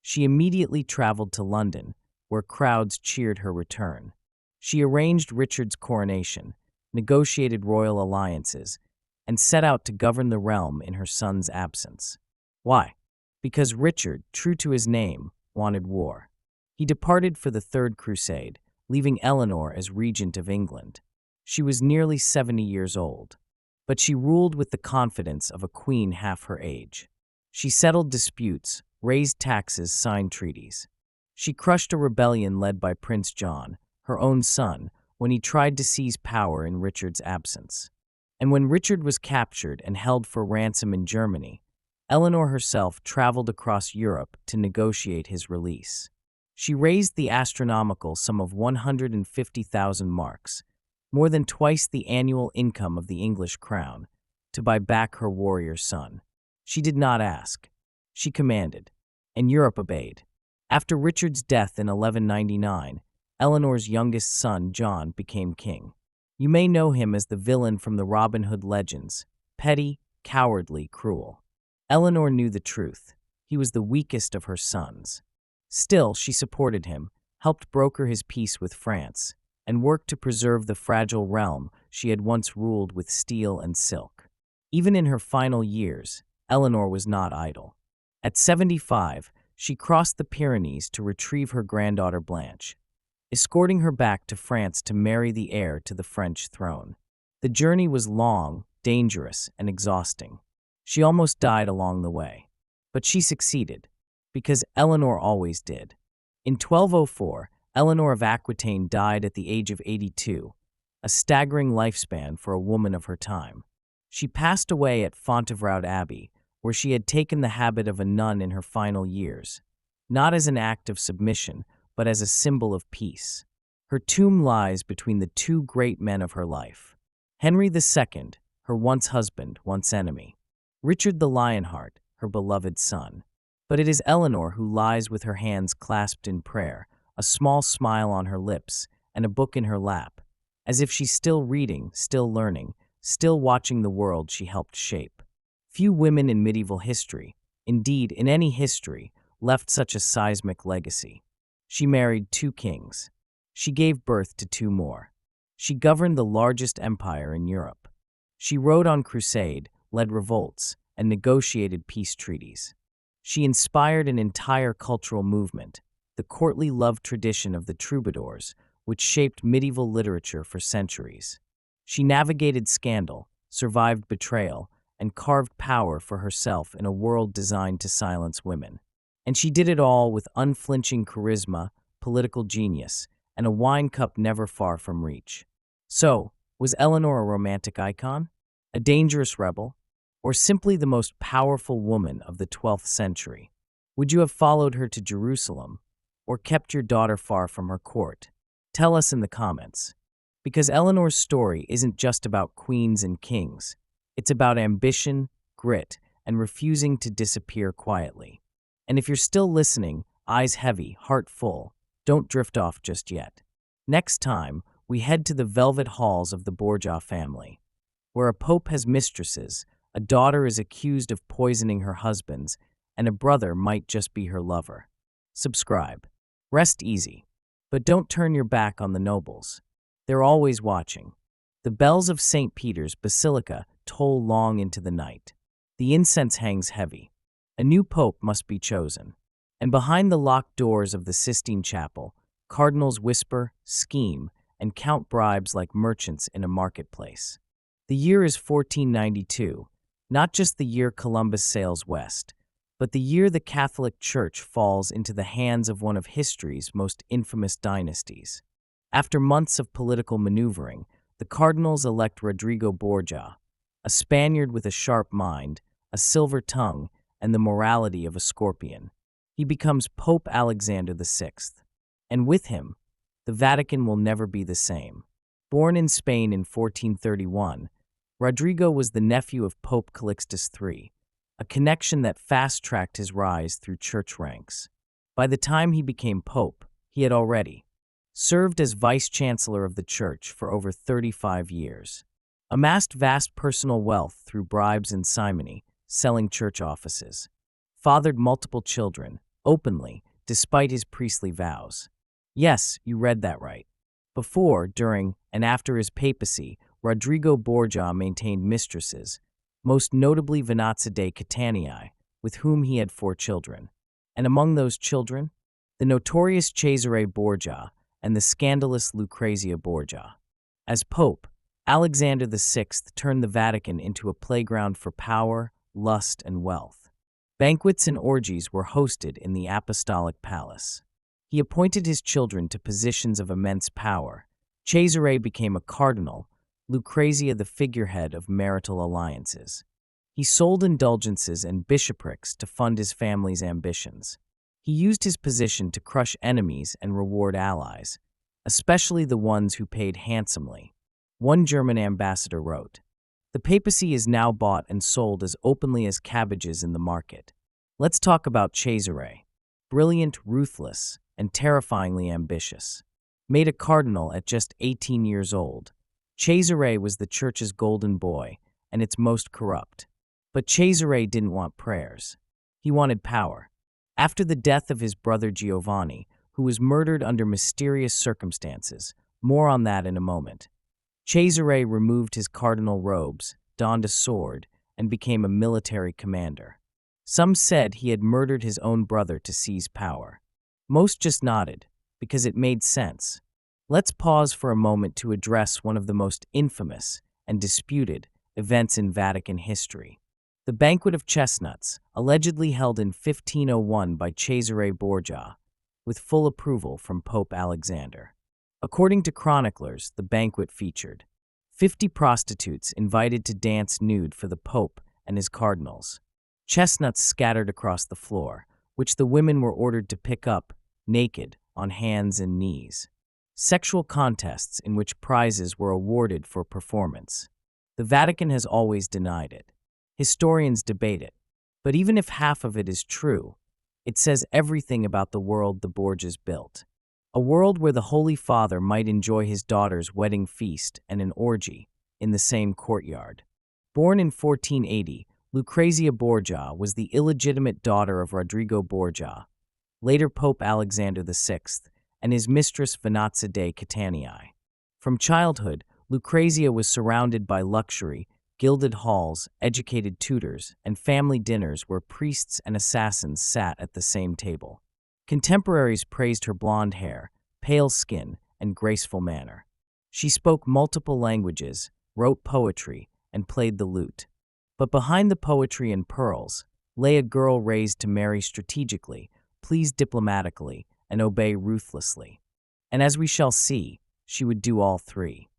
She immediately traveled to London, where crowds cheered her return. She arranged Richard's coronation, negotiated royal alliances, and set out to govern the realm in her son's absence. Why? Because Richard, true to his name, wanted war. He departed for the Third Crusade, leaving Eleanor as regent of England. She was nearly 70 years old, but she ruled with the confidence of a queen half her age. She settled disputes, raised taxes, signed treaties. She crushed a rebellion led by Prince John, her own son, when he tried to seize power in Richard's absence. And when Richard was captured and held for ransom in Germany, Eleanor herself traveled across Europe to negotiate his release. She raised the astronomical sum of 150,000 marks, more than twice the annual income of the English crown, to buy back her warrior son. She did not ask. She commanded, and Europe obeyed. After Richard's death in 1199, Eleanor's youngest son, John, became king. You may know him as the villain from the Robin Hood legends, petty, cowardly, cruel. Eleanor knew the truth. He was the weakest of her sons. Still, she supported him, helped broker his peace with France, and worked to preserve the fragile realm she had once ruled with steel and silk. Even in her final years, Eleanor was not idle. At 75, she crossed the Pyrenees to retrieve her granddaughter Blanche, escorting her back to France to marry the heir to the French throne. The journey was long, dangerous, and exhausting. She almost died along the way. But she succeeded, Because Eleanor always did. In 1204, Eleanor of Aquitaine died at the age of 82, a staggering lifespan for a woman of her time. She passed away at Fontevraud Abbey, where she had taken the habit of a nun in her final years, not as an act of submission, but as a symbol of peace. Her tomb lies between the two great men of her life. Henry II, her once husband, once enemy. Richard the Lionheart, her beloved son. But it is Eleanor who lies with her hands clasped in prayer, a small smile on her lips, and a book in her lap, as if she's still reading, still learning, still watching the world she helped shape. Few women in medieval history, indeed in any history, left such a seismic legacy. She married 2 kings. She gave birth to 2 more. She governed the largest empire in Europe. She rode on crusade, led revolts, and negotiated peace treaties. She inspired an entire cultural movement, the courtly love tradition of the troubadours, which shaped medieval literature for centuries. She navigated scandal, survived betrayal, and carved power for herself in a world designed to silence women. And she did it all with unflinching charisma, political genius, and a wine cup never far from reach. So, was Eleanor a romantic icon? A dangerous rebel? Or simply the most powerful woman of the 12th century? Would you have followed her to Jerusalem, or kept your daughter far from her court? Tell us in the comments. Because Eleanor's story isn't just about queens and kings. It's about ambition, grit, and refusing to disappear quietly. And if you're still listening, eyes heavy, heart full, don't drift off just yet. Next time, we head to the velvet halls of the Borgia family, where a pope has mistresses, a daughter is accused of poisoning her husbands, and a brother might just be her lover. Subscribe. Rest easy. But don't turn your back on the nobles. They're always watching. The bells of St. Peter's Basilica toll long into the night. The incense hangs heavy. A new pope must be chosen. And behind the locked doors of the Sistine Chapel, cardinals whisper, scheme, and count bribes like merchants in a marketplace. The year is 1492, not just the year Columbus sails west, but the year the Catholic Church falls into the hands of one of history's most infamous dynasties. After months of political maneuvering, the cardinals elect Rodrigo Borgia, a Spaniard with a sharp mind, a silver tongue, and the morality of a scorpion. He becomes Pope Alexander VI. And with him, the Vatican will never be the same. Born in Spain in 1431, Rodrigo was the nephew of Pope Calixtus III, a connection that fast-tracked his rise through church ranks. By the time he became pope, he had already served as vice-chancellor of the church for over 35 years, amassed vast personal wealth through bribes and simony, selling church offices, fathered multiple children, openly, despite his priestly vows. Yes, you read that right. Before, during, and after his papacy, Rodrigo Borgia maintained mistresses, most notably Venanza de Catania, with whom he had 4 children. And among those children, the notorious Cesare Borgia and the scandalous Lucrezia Borgia. As Pope, Alexander VI turned the Vatican into a playground for power, lust, and wealth. Banquets and orgies were hosted in the Apostolic Palace. He appointed his children to positions of immense power. Cesare became a cardinal, Lucrezia the figurehead of marital alliances. He sold indulgences and bishoprics to fund his family's ambitions. He used his position to crush enemies and reward allies, especially the ones who paid handsomely. One German ambassador wrote, "The papacy is now bought and sold as openly as cabbages in the market." Let's talk about Cesare. Brilliant, ruthless, and terrifyingly ambitious. Made a cardinal at just 18 years old, Cesare was the church's golden boy and its most corrupt. But Cesare didn't want prayers. He wanted power. After the death of his brother Giovanni, who was murdered under mysterious circumstances, more on that in a moment, Cesare removed his cardinal robes, donned a sword, and became a military commander. Some said he had murdered his own brother to seize power. Most just nodded, because it made sense. Let's pause for a moment to address one of the most infamous and disputed events in Vatican history. The Banquet of Chestnuts, allegedly held in 1501 by Cesare Borgia, with full approval from Pope Alexander. According to chroniclers, the banquet featured 50 prostitutes invited to dance nude for the Pope and his cardinals, chestnuts scattered across the floor, which the women were ordered to pick up, naked, on hands and knees, sexual contests in which prizes were awarded for performance. The Vatican has always denied it. Historians debate it, but even if half of it is true, it says everything about the world the Borgias built. A world where the Holy Father might enjoy his daughter's wedding feast and an orgy in the same courtyard. Born in 1480, Lucrezia Borgia was the illegitimate daughter of Rodrigo Borgia, later Pope Alexander VI, and his mistress Venazia de Catania. From childhood, Lucrezia was surrounded by luxury, gilded halls, educated tutors, and family dinners where priests and assassins sat at the same table. Contemporaries praised her blonde hair, pale skin, and graceful manner. She spoke multiple languages, wrote poetry, and played the lute. But behind the poetry and pearls lay a girl raised to marry strategically, please diplomatically, and obey ruthlessly. And as we shall see, she would do all three.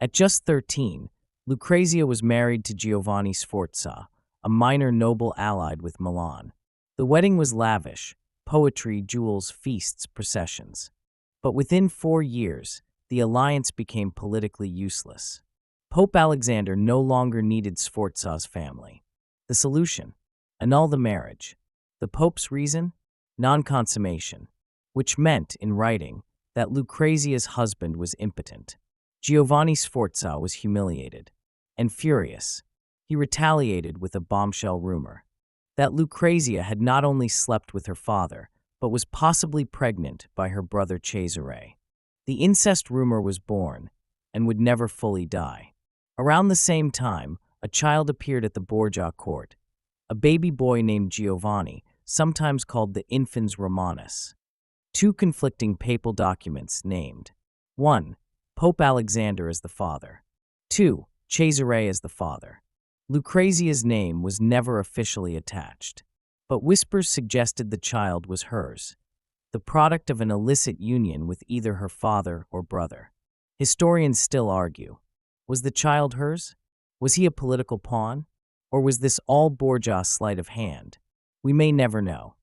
At just 13, Lucrezia was married to Giovanni Sforza, a minor noble allied with Milan. The wedding was lavish, poetry, jewels, feasts, processions. But within 4 years, the alliance became politically useless. Pope Alexander no longer needed Sforza's family. The solution? Annul the marriage. The Pope's reason? Non-consummation, which meant, in writing, that Lucrezia's husband was impotent. Giovanni Sforza was humiliated and furious. He retaliated with a bombshell rumor that Lucrezia had not only slept with her father, but was possibly pregnant by her brother Cesare. The incest rumor was born and would never fully die. Around the same time, a child appeared at the Borgia court, a baby boy named Giovanni, sometimes called the Infans Romanus. 2 conflicting papal documents named 1. Pope Alexander as the father. 2. Cesare as the father. Lucrezia's name was never officially attached, but whispers suggested the child was hers, the product of an illicit union with either her father or brother. Historians still argue. Was the child hers? Was he a political pawn? Or was this all Borgia sleight of hand? We may never know.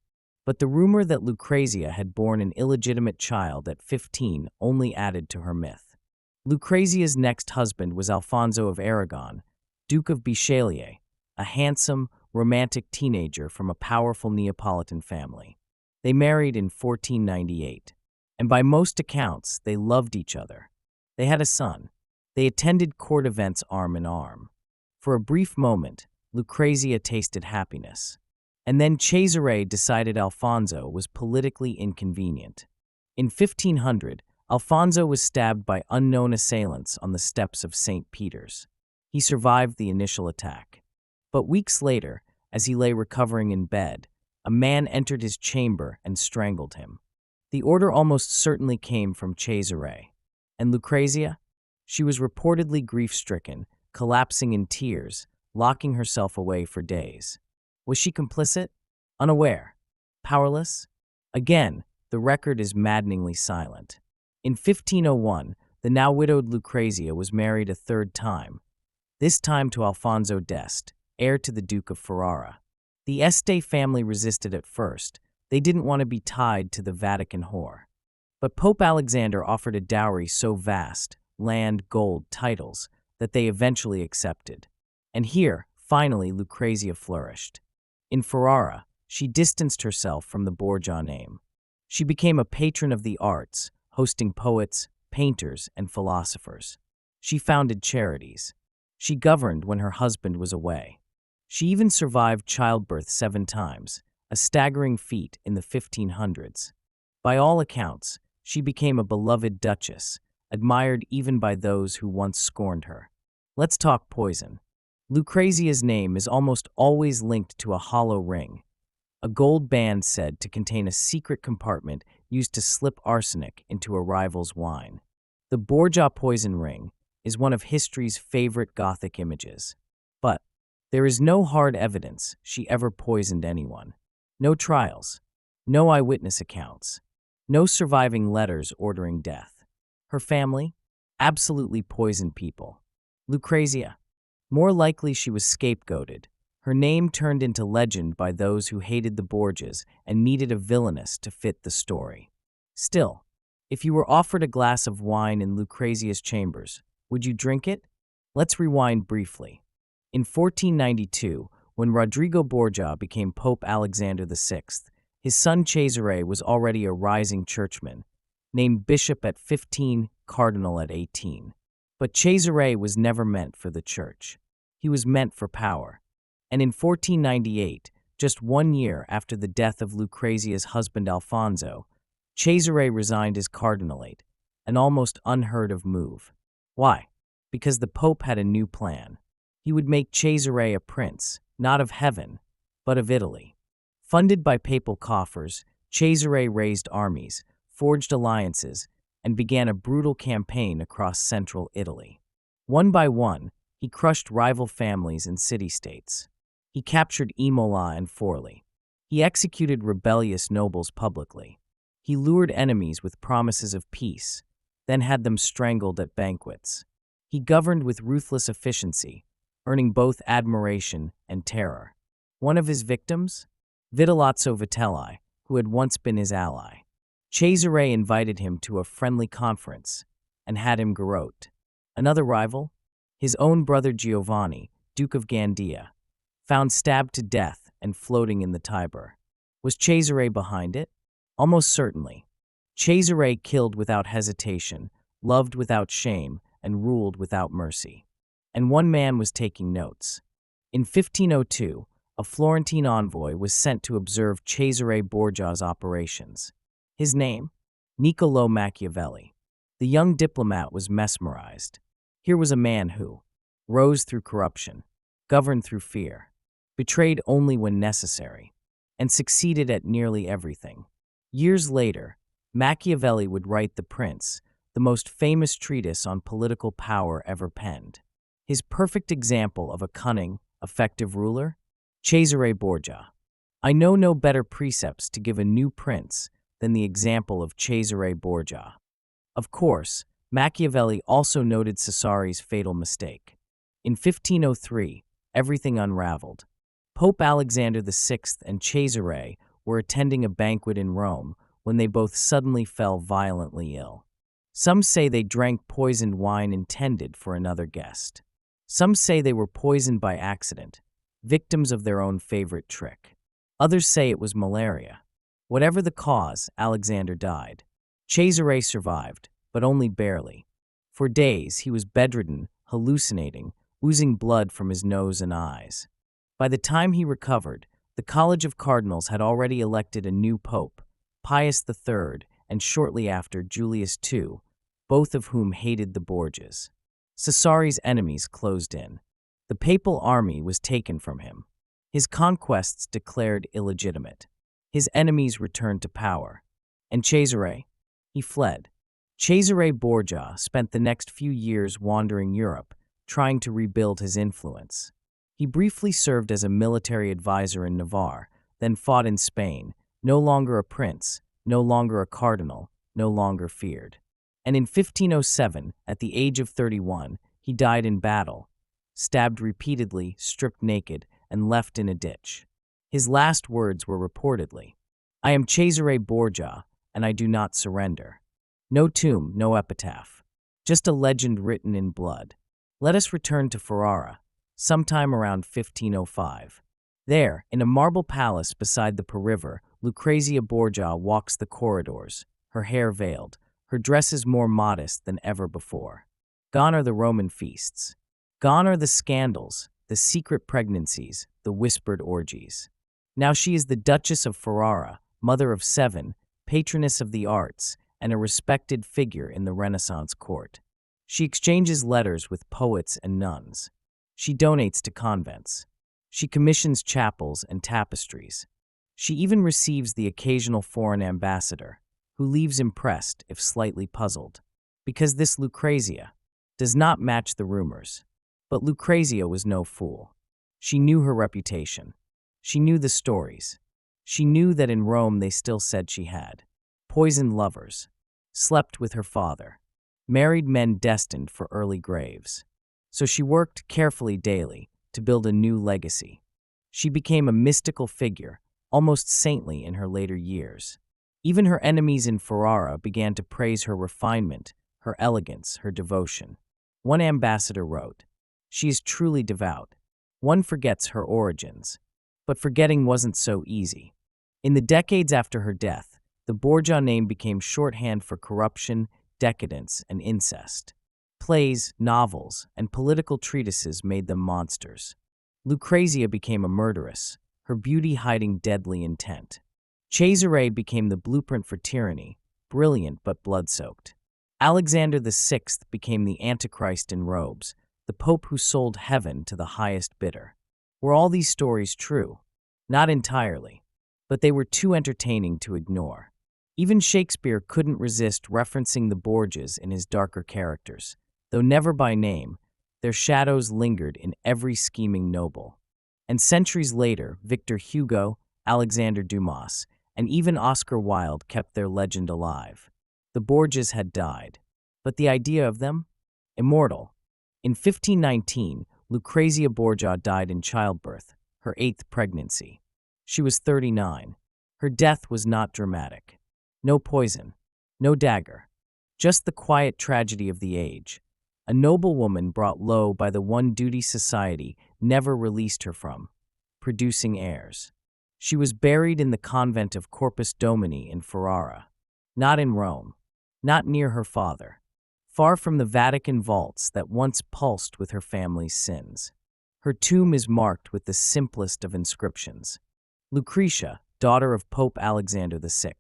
But the rumor that Lucrezia had borne an illegitimate child at 15 only added to her myth. Lucrezia's next husband was Alfonso of Aragon, Duke of Bisceglie, a handsome, romantic teenager from a powerful Neapolitan family. They married in 1498, and by most accounts, they loved each other. They had a son. They attended court events arm in arm. For a brief moment, Lucrezia tasted happiness. And then Cesare decided Alfonso was politically inconvenient. In 1500, Alfonso was stabbed by unknown assailants on the steps of St. Peter's. He survived the initial attack. But weeks later, as he lay recovering in bed, a man entered his chamber and strangled him. The order almost certainly came from Cesare. And Lucrezia? She was reportedly grief-stricken, collapsing in tears, locking herself away for days. Was she complicit? Unaware? Powerless? Again, the record is maddeningly silent. In 1501, the now widowed Lucrezia was married a third time, this time to Alfonso d'Este, heir to the Duke of Ferrara. The Este family resisted at first. They didn't want to be tied to the Vatican whore. But Pope Alexander offered a dowry so vast, land, gold, titles, that they eventually accepted. And here, finally, Lucrezia flourished. In Ferrara, she distanced herself from the Borgia name. She became a patron of the arts, hosting poets, painters, and philosophers. She founded charities. She governed when her husband was away. She even survived childbirth 7 times, a staggering feat in the 1500s. By all accounts, she became a beloved duchess, admired even by those who once scorned her. Let's talk poison. Lucrezia's name is almost always linked to a hollow ring, a gold band said to contain a secret compartment used to slip arsenic into a rival's wine. The Borgia poison ring is one of history's favorite Gothic images. But There is no hard evidence she ever poisoned anyone. No trials, no eyewitness accounts, no surviving letters ordering death. Her family? Absolutely poisoned people. Lucrezia? More likely she was scapegoated, her name turned into legend by those who hated the Borgias and needed a villainess to fit the story. Still, if you were offered a glass of wine in Lucrezia's chambers, would you drink it? Let's rewind briefly. In 1492, when Rodrigo Borgia became Pope Alexander VI, his son Cesare was already a rising churchman, named bishop at 15, cardinal at 18. But Cesare was never meant for the church. He was meant for power. And in 1498, just 1 year after the death of Lucrezia's husband Alfonso, Cesare resigned his cardinalate, an almost unheard of move. Why? Because the Pope had a new plan. He would make Cesare a prince, not of heaven, but of Italy. Funded by papal coffers, Cesare raised armies, forged alliances, and began a brutal campaign across central Italy. One by one, he crushed rival families and city-states. He captured Imola and Forli. He executed rebellious nobles publicly. He lured enemies with promises of peace, then had them strangled at banquets. He governed with ruthless efficiency, earning both admiration and terror. One of his victims? Vitellozzo Vitelli, who had once been his ally. Cesare invited him to a friendly conference and had him garroted. Another rival? His own brother Giovanni, Duke of Gandia, found stabbed to death and floating in the Tiber. Was Cesare behind it? Almost certainly. Cesare killed without hesitation, loved without shame, and ruled without mercy. And one man was taking notes. In 1502, a Florentine envoy was sent to observe Cesare Borgia's operations. His name? Niccolò Machiavelli. The young diplomat was mesmerized. Here was a man who rose through corruption, governed through fear, betrayed only when necessary, and succeeded at nearly everything. Years later, Machiavelli would write The Prince, the most famous treatise on political power ever penned. His perfect example of a cunning, effective ruler? Cesare Borgia. I know no better precepts to give a new prince than the example of Cesare Borgia. Of course, Machiavelli also noted Cesari's fatal mistake. In 1503, everything unraveled. Pope Alexander VI and Cesare were attending a banquet in Rome when they both suddenly fell violently ill. Some say they drank poisoned wine intended for another guest. Some say they were poisoned by accident, victims of their own favorite trick. Others say it was malaria. Whatever the cause, Alexander died. Cesare survived, but only barely. For days, he was bedridden, hallucinating, oozing blood from his nose and eyes. By the time he recovered, the College of Cardinals had already elected a new pope, Pius III, and shortly after Julius II, both of whom hated the Borgias. Cesari's enemies closed in. The papal army was taken from him. His conquests declared illegitimate. His enemies returned to power. And Cesare? He fled. Cesare Borgia spent the next few years wandering Europe, trying to rebuild his influence. He briefly served as a military advisor in Navarre, then fought in Spain, no longer a prince, no longer a cardinal, no longer feared. And in 1507, at the age of 31, he died in battle, stabbed repeatedly, stripped naked, and left in a ditch. His last words were reportedly, "I am Cesare Borgia, and I do not surrender." No tomb, no epitaph, just a legend written in blood. Let us return to Ferrara, sometime around 1505. There, in a marble palace beside the Po River, Lucrezia Borgia walks the corridors, her hair veiled, her dresses more modest than ever before. Gone are the Roman feasts. Gone are the scandals, the secret pregnancies, the whispered orgies. Now she is the Duchess of Ferrara, mother of 7, patroness of the arts, and a respected figure in the Renaissance court. She exchanges letters with poets and nuns. She donates to convents. She commissions chapels and tapestries. She even receives the occasional foreign ambassador, who leaves impressed if slightly puzzled. Because this Lucrezia does not match the rumors. But Lucrezia was no fool. She knew her reputation. She knew the stories. She knew that in Rome they still said she had poisoned lovers, slept with her father, married men destined for early graves. So she worked carefully daily to build a new legacy. She became a mystical figure, almost saintly in her later years. Even her enemies in Ferrara began to praise her refinement, her elegance, her devotion. One ambassador wrote, "She is truly devout. One forgets her origins." But forgetting wasn't so easy. In the decades after her death, the Borgia name became shorthand for corruption, decadence, and incest. Plays, novels, and political treatises made them monsters. Lucrezia became a murderess, her beauty hiding deadly intent. Cesare became the blueprint for tyranny, brilliant but blood-soaked. Alexander VI became the Antichrist in robes, the Pope who sold heaven to the highest bidder. Were all these stories true? Not entirely, but they were too entertaining to ignore. Even Shakespeare couldn't resist referencing the Borgias in his darker characters. Though never by name, their shadows lingered in every scheming noble. And centuries later, Victor Hugo, Alexander Dumas, and even Oscar Wilde kept their legend alive. The Borgias had died, but the idea of them? Immortal. In 1519, Lucrezia Borgia died in childbirth, her 8th pregnancy. She was 39. Her death was not dramatic. No poison, no dagger, just the quiet tragedy of the age. A noblewoman brought low by the one duty society never released her from, producing heirs. She was buried in the convent of Corpus Domini in Ferrara, not in Rome, not near her father, far from the Vatican vaults that once pulsed with her family's sins. Her tomb is marked with the simplest of inscriptions. Lucretia, daughter of Pope Alexander VI.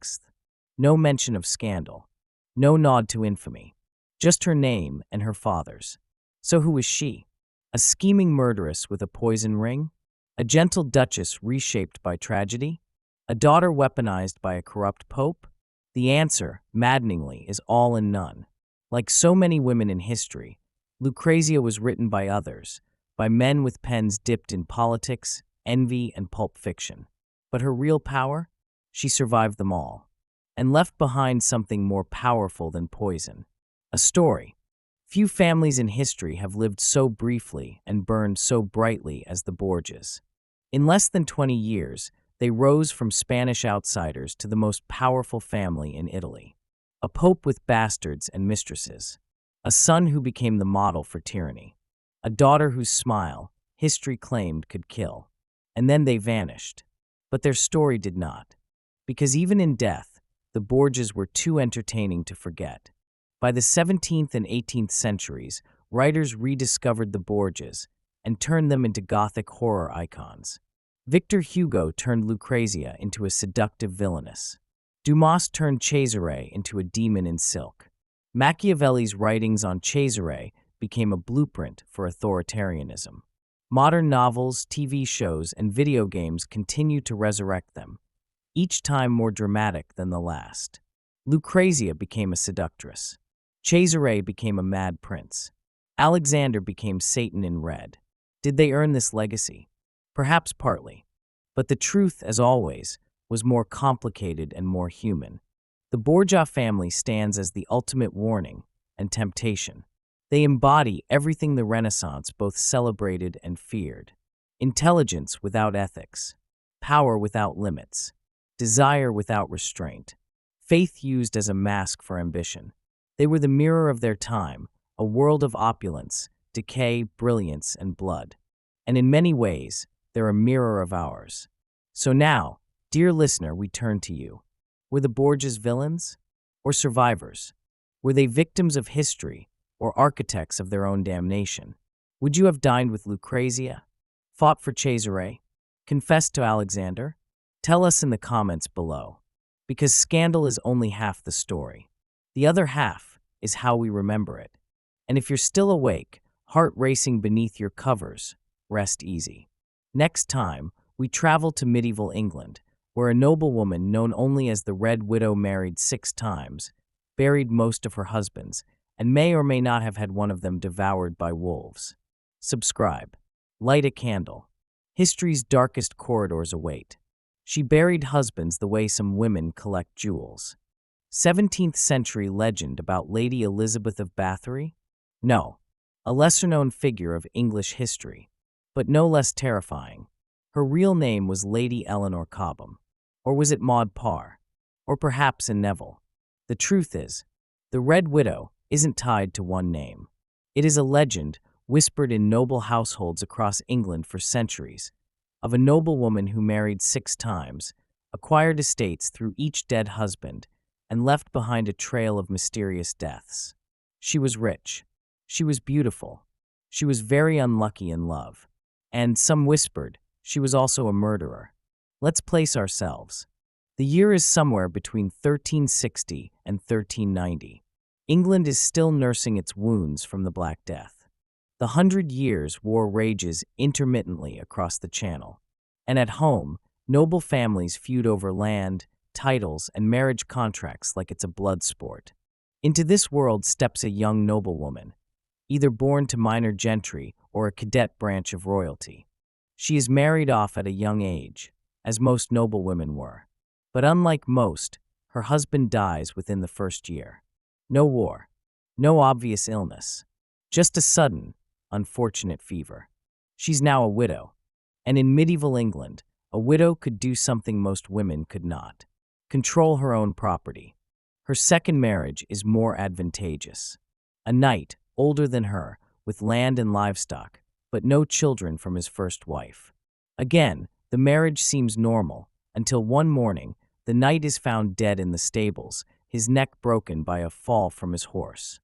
No mention of scandal, no nod to infamy, just her name and her father's. So who was she? A scheming murderess with a poison ring? A gentle duchess reshaped by tragedy? A daughter weaponized by a corrupt pope? The answer, maddeningly, is all and none. Like so many women in history, Lucrezia was written by others, by men with pens dipped in politics, envy, and pulp fiction. But her real power? She survived them all, and left behind something more powerful than poison. A story. Few families in history have lived so briefly and burned so brightly as the Borgias. In less than 20 years, they rose from Spanish outsiders to the most powerful family in Italy. A pope with bastards and mistresses. A son who became the model for tyranny. A daughter whose smile, history claimed, could kill. And then they vanished. But their story did not. Because even in death, the Borgias were too entertaining to forget. By the 17th and 18th centuries, writers rediscovered the Borgias and turned them into Gothic horror icons. Victor Hugo turned Lucrezia into a seductive villainess. Dumas turned Cesare into a demon in silk. Machiavelli's writings on Cesare became a blueprint for authoritarianism. Modern novels, TV shows, and video games continue to resurrect them, each time more dramatic than the last. Lucrezia became a seductress. Cesare became a mad prince. Alexander became Satan in red. Did they earn this legacy? Perhaps partly. But the truth, as always, was more complicated and more human. The Borgia family stands as the ultimate warning and temptation. They embody everything the Renaissance both celebrated and feared. Intelligence without ethics, power without limits, desire without restraint, faith used as a mask for ambition. They were the mirror of their time, a world of opulence, decay, brilliance, and blood. And in many ways, they're a mirror of ours. So now, dear listener, we turn to you. Were the Borgias villains or survivors? Were they victims of history or architects of their own damnation? Would you have dined with Lucrezia? Fought for Cesare? Confessed to Alexander? Tell us in the comments below. Because scandal is only half the story. The other half is how we remember it. And if you're still awake, heart racing beneath your covers, rest easy. Next time, we travel to medieval England, where a noblewoman known only as the Red Widow married 6 times, buried most of her husbands, and may or may not have had one of them devoured by wolves. Subscribe. Light a candle. History's darkest corridors await. She buried husbands the way some women collect jewels. 17th century legend about Lady Elizabeth of Bathory? No, a lesser-known figure of English history, but no less terrifying. Her real name was Lady Eleanor Cobham. Or was it Maud Parr? Or perhaps a Neville? The truth is, the Red Widow isn't tied to one name. It is a legend whispered in noble households across England for centuries, of a noblewoman who married 6 times, acquired estates through each dead husband, and left behind a trail of mysterious deaths. She was rich. She was beautiful. She was very unlucky in love. And, some whispered, she was also a murderer. Let's place ourselves. The year is somewhere between 1360 and 1390. England is still nursing its wounds from the Black Death. The 100 Years' War rages intermittently across the Channel. And at home, noble families feud over land, titles, and marriage contracts like it's a blood sport. Into this world steps a young noblewoman, either born to minor gentry or a cadet branch of royalty. She is married off at a young age, as most noblewomen were. But unlike most, her husband dies within the first year. No war, no obvious illness, just a sudden, unfortunate fever. She's now a widow. And in medieval England, a widow could do something most women could not: control her own property. Her second marriage is more advantageous. A knight, older than her, with land and livestock, but no children from his first wife. Again, the marriage seems normal, until one morning, the knight is found dead in the stables, his neck broken by a fall from his horse.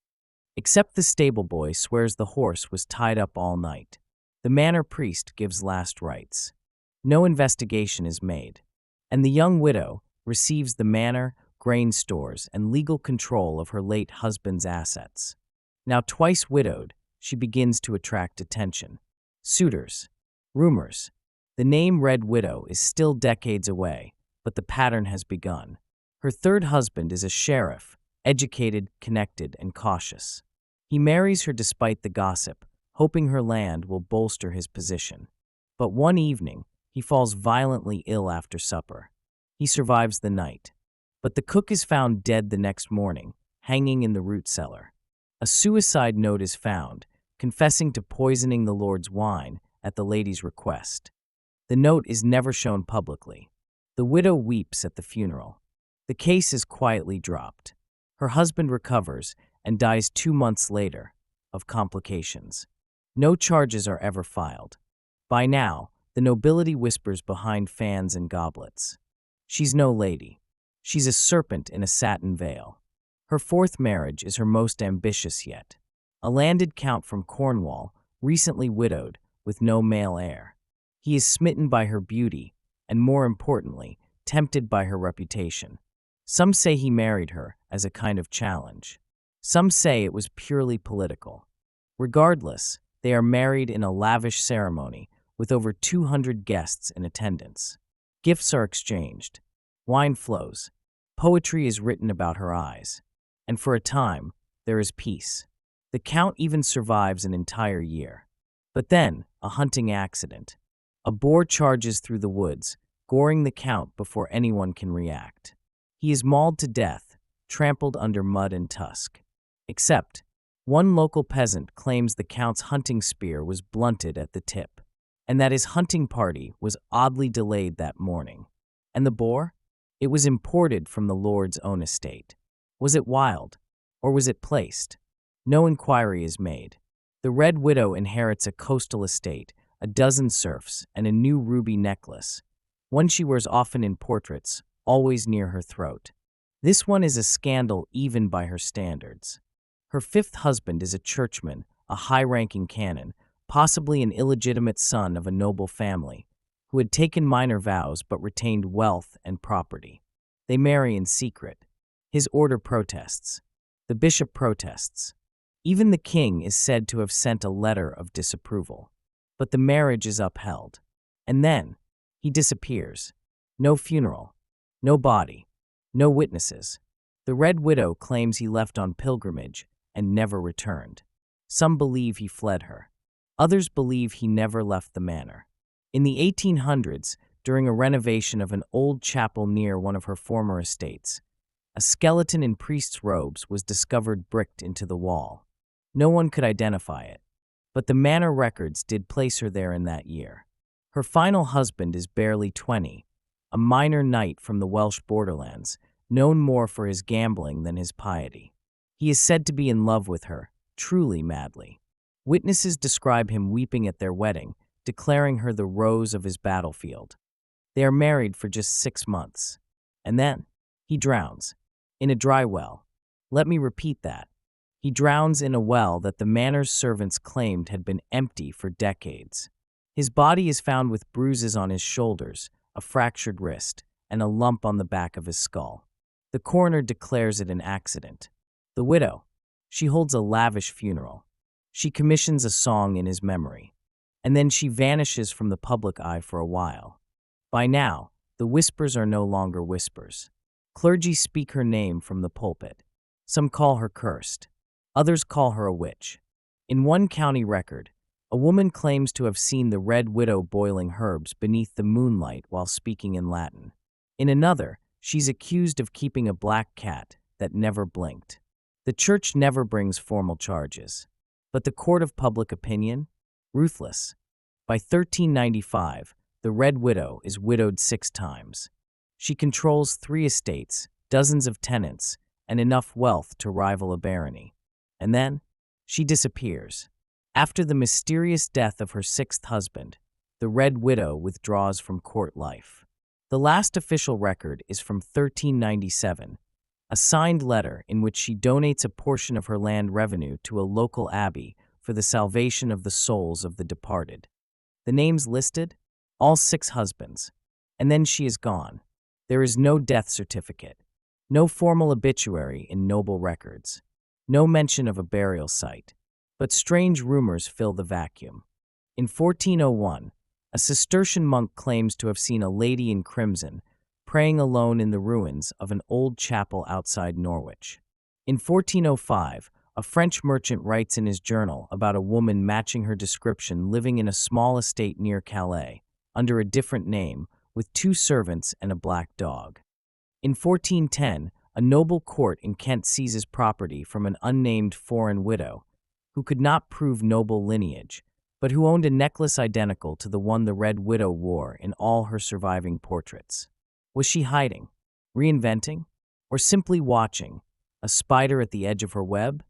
Except the stable boy swears the horse was tied up all night. The manor priest gives last rites. No investigation is made, and the young widow receives the manor, grain stores, and legal control of her late husband's assets. Now twice widowed, she begins to attract attention. Suitors. Rumors. The name Red Widow is still decades away, but the pattern has begun. Her third husband is a sheriff, educated, connected, and cautious. He marries her despite the gossip, hoping her land will bolster his position. But one evening, he falls violently ill after supper. He survives the night. But the cook is found dead the next morning, hanging in the root cellar. A suicide note is found, confessing to poisoning the Lord's wine at the lady's request. The note is never shown publicly. The widow weeps at the funeral. The case is quietly dropped. Her husband recovers and dies 2 months later, of complications. No charges are ever filed. By now, the nobility whispers behind fans and goblets. She's no lady. She's a serpent in a satin veil. Her fourth marriage is her most ambitious yet. A landed count from Cornwall, recently widowed, with no male heir. He is smitten by her beauty, and more importantly, tempted by her reputation. Some say he married her as a kind of challenge. Some say it was purely political. Regardless, they are married in a lavish ceremony with over 200 guests in attendance. Gifts are exchanged. Wine flows. Poetry is written about her eyes. And for a time, there is peace. The count even survives an entire year. But then, a hunting accident. A boar charges through the woods, goring the count before anyone can react. He is mauled to death, trampled under mud and tusk. Except, one local peasant claims the count's hunting spear was blunted at the tip, and that his hunting party was oddly delayed that morning. And the boar? It was imported from the lord's own estate. Was it wild, or was it placed? No inquiry is made. The Red Widow inherits a coastal estate, a dozen serfs, and a new ruby necklace, one she wears often in portraits, always near her throat. This one is a scandal even by her standards. Her fifth husband is a churchman, a high-ranking canon, possibly an illegitimate son of a noble family, who had taken minor vows but retained wealth and property. They marry in secret. His order protests. The bishop protests. Even the king is said to have sent a letter of disapproval. But the marriage is upheld. And then, he disappears. No funeral. No body. No witnesses. The Red Widow claims he left on pilgrimage and never returned. Some believe he fled her. Others believe he never left the manor. In the 1800s, during a renovation of an old chapel near one of her former estates, a skeleton in priest's robes was discovered bricked into the wall. No one could identify it, but the manor records did place her there in that year. Her final husband is barely 20, a minor knight from the Welsh borderlands, known more for his gambling than his piety. He is said to be in love with her, truly madly. Witnesses describe him weeping at their wedding, declaring her the rose of his battlefield. They are married for just 6 months. And then, he drowns. In a dry well. Let me repeat that. He drowns in a well that the manor's servants claimed had been empty for decades. His body is found with bruises on his shoulders, a fractured wrist, and a lump on the back of his skull. The coroner declares it an accident. The widow, she holds a lavish funeral. She commissions a song in his memory. And then she vanishes from the public eye for a while. By now, the whispers are no longer whispers. Clergy speak her name from the pulpit. Some call her cursed. Others call her a witch. In one county record, a woman claims to have seen the Red Widow boiling herbs beneath the moonlight while speaking in Latin. In another, she's accused of keeping a black cat that never blinked. The church never brings formal charges. But the court of public opinion? Ruthless. By 1395, the Red Widow is widowed 6 times. She controls 3 estates, dozens of tenants, and enough wealth to rival a barony. And then, she disappears. After the mysterious death of her 6th husband, the Red Widow withdraws from court life. The last official record is from 1397, a signed letter in which she donates a portion of her land revenue to a local abbey for the salvation of the souls of the departed. The names listed? All 6 husbands. And then she is gone. There is no death certificate, no formal obituary in noble records, no mention of a burial site, but strange rumors fill the vacuum. In 1401, a Cistercian monk claims to have seen a lady in crimson praying alone in the ruins of an old chapel outside Norwich. In 1405, a French merchant writes in his journal about a woman matching her description living in a small estate near Calais, under a different name, with 2 servants and a black dog. In 1410, a noble court in Kent seizes property from an unnamed foreign widow, who could not prove noble lineage, but who owned a necklace identical to the one the Red Widow wore in all her surviving portraits. Was she hiding, reinventing, or simply watching, a spider at the edge of her web?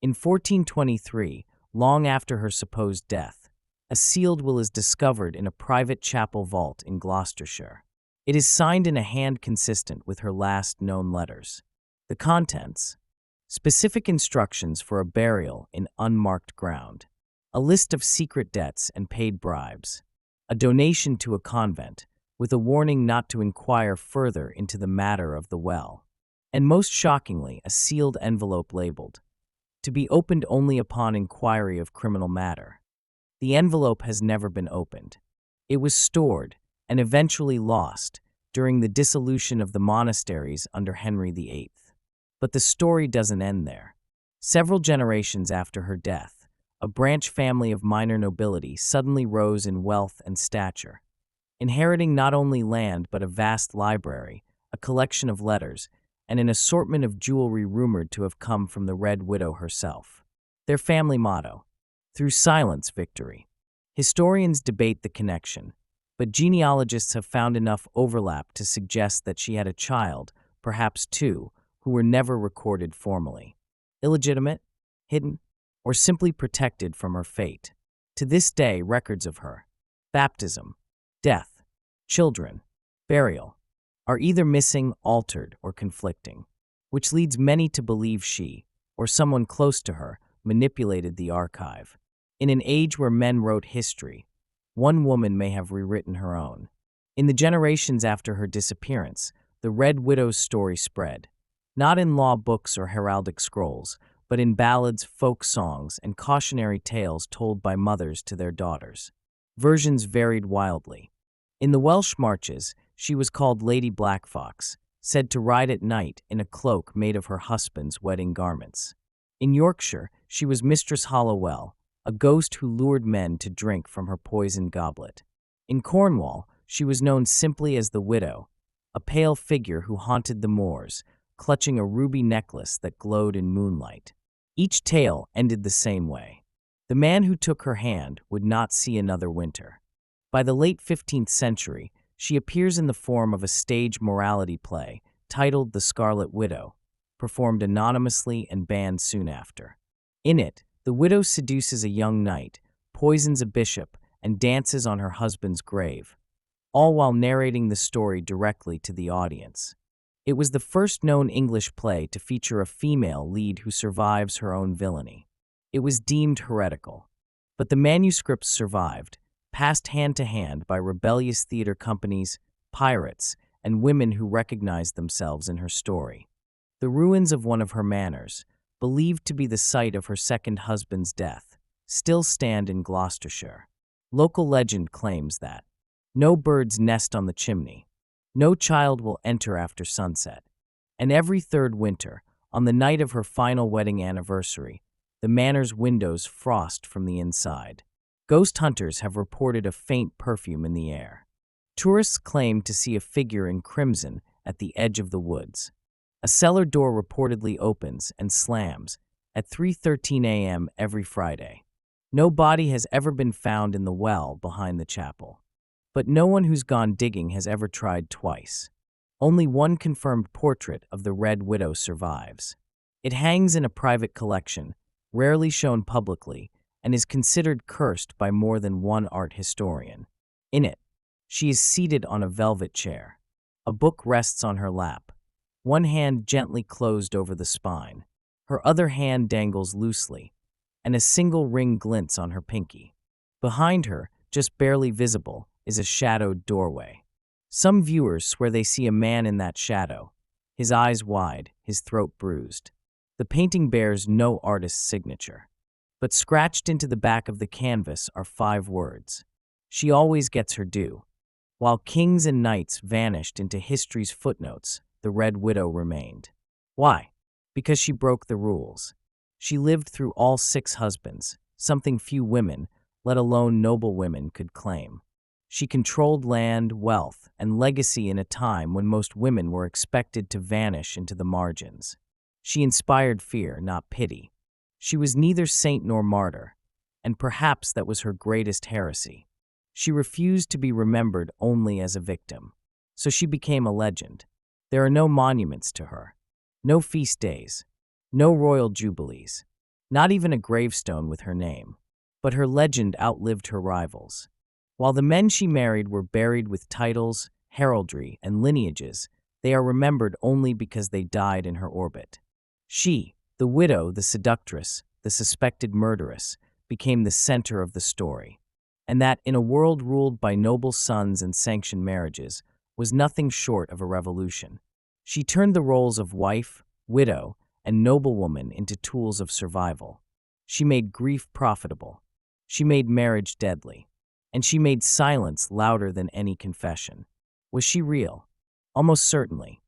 In 1423, long after her supposed death, a sealed will is discovered in a private chapel vault in Gloucestershire. It is signed in a hand consistent with her last known letters. The contents: specific instructions for a burial in unmarked ground, a list of secret debts and paid bribes, a donation to a convent, with a warning not to inquire further into the matter of the well, and most shockingly, a sealed envelope labeled, to be opened only upon inquiry of criminal matter. The envelope has never been opened. It was stored and eventually lost during the dissolution of the monasteries under Henry VIII. But the story doesn't end there. Several generations after her death, a branch family of minor nobility suddenly rose in wealth and stature, inheriting not only land but a vast library, a collection of letters, and an assortment of jewelry rumored to have come from the Red Widow herself. Their family motto: through silence, victory. Historians debate the connection, but genealogists have found enough overlap to suggest that she had a child, perhaps 2, who were never recorded formally. Illegitimate, hidden, or simply protected from her fate. To this day, records of her baptism, death, children, burial are either missing, altered, or conflicting, which leads many to believe she, or someone close to her, manipulated the archive. In an age where men wrote history, one woman may have rewritten her own. In the generations after her disappearance, the Red Widow's story spread, not in law books or heraldic scrolls, but in ballads, folk songs, and cautionary tales told by mothers to their daughters. Versions varied wildly. In the Welsh marches, she was called Lady Blackfox, said to ride at night in a cloak made of her husband's wedding garments. In Yorkshire, she was Mistress Hollowell, a ghost who lured men to drink from her poisoned goblet. In Cornwall, she was known simply as the widow, a pale figure who haunted the moors, clutching a ruby necklace that glowed in moonlight. Each tale ended the same way. The man who took her hand would not see another winter. By the late 15th century, she appears in the form of a stage morality play titled The Scarlet Widow, performed anonymously and banned soon after. In it, the widow seduces a young knight, poisons a bishop, and dances on her husband's grave, all while narrating the story directly to the audience. It was the first known English play to feature a female lead who survives her own villainy. It was deemed heretical, but the manuscripts survived, passed hand to hand by rebellious theater companies, pirates, and women who recognized themselves in her story. The ruins of one of her manors, believed to be the site of her second husband's death, still stand in Gloucestershire. Local legend claims that no birds nest on the chimney, no child will enter after sunset, and every third winter, on the night of her final wedding anniversary, the manor's windows frost from the inside. Ghost hunters have reported a faint perfume in the air. Tourists claim to see a figure in crimson at the edge of the woods. A cellar door reportedly opens and slams at 3:13 a.m. every Friday. No body has ever been found in the well behind the chapel. But no one who's gone digging has ever tried twice. Only one confirmed portrait of the Red Widow survives. It hangs in a private collection, rarely shown publicly, and is considered cursed by more than one art historian. In it, she is seated on a velvet chair. A book rests on her lap, one hand gently closed over the spine. Her other hand dangles loosely, and a single ring glints on her pinky. Behind her, just barely visible, is a shadowed doorway. Some viewers swear they see a man in that shadow, his eyes wide, his throat bruised. The painting bears no artist's signature, but scratched into the back of the canvas are 5 words. She always gets her due. While kings and knights vanished into history's footnotes, the Red Widow remained. Why? Because she broke the rules. She lived through all 6 husbands, something few women, let alone noble women, could claim. She controlled land, wealth, and legacy in a time when most women were expected to vanish into the margins. She inspired fear, not pity. She was neither saint nor martyr, and perhaps that was her greatest heresy. She refused to be remembered only as a victim, so she became a legend. There are no monuments to her, no feast days, no royal jubilees, not even a gravestone with her name. But her legend outlived her rivals. While the men she married were buried with titles, heraldry, and lineages, they are remembered only because they died in her orbit. She, the widow, the seductress, the suspected murderess, became the center of the story. And that, in a world ruled by noble sons and sanctioned marriages, was nothing short of a revolution. She turned the roles of wife, widow, and noblewoman into tools of survival. She made grief profitable. She made marriage deadly. And she made silence louder than any confession. Was she real? Almost certainly.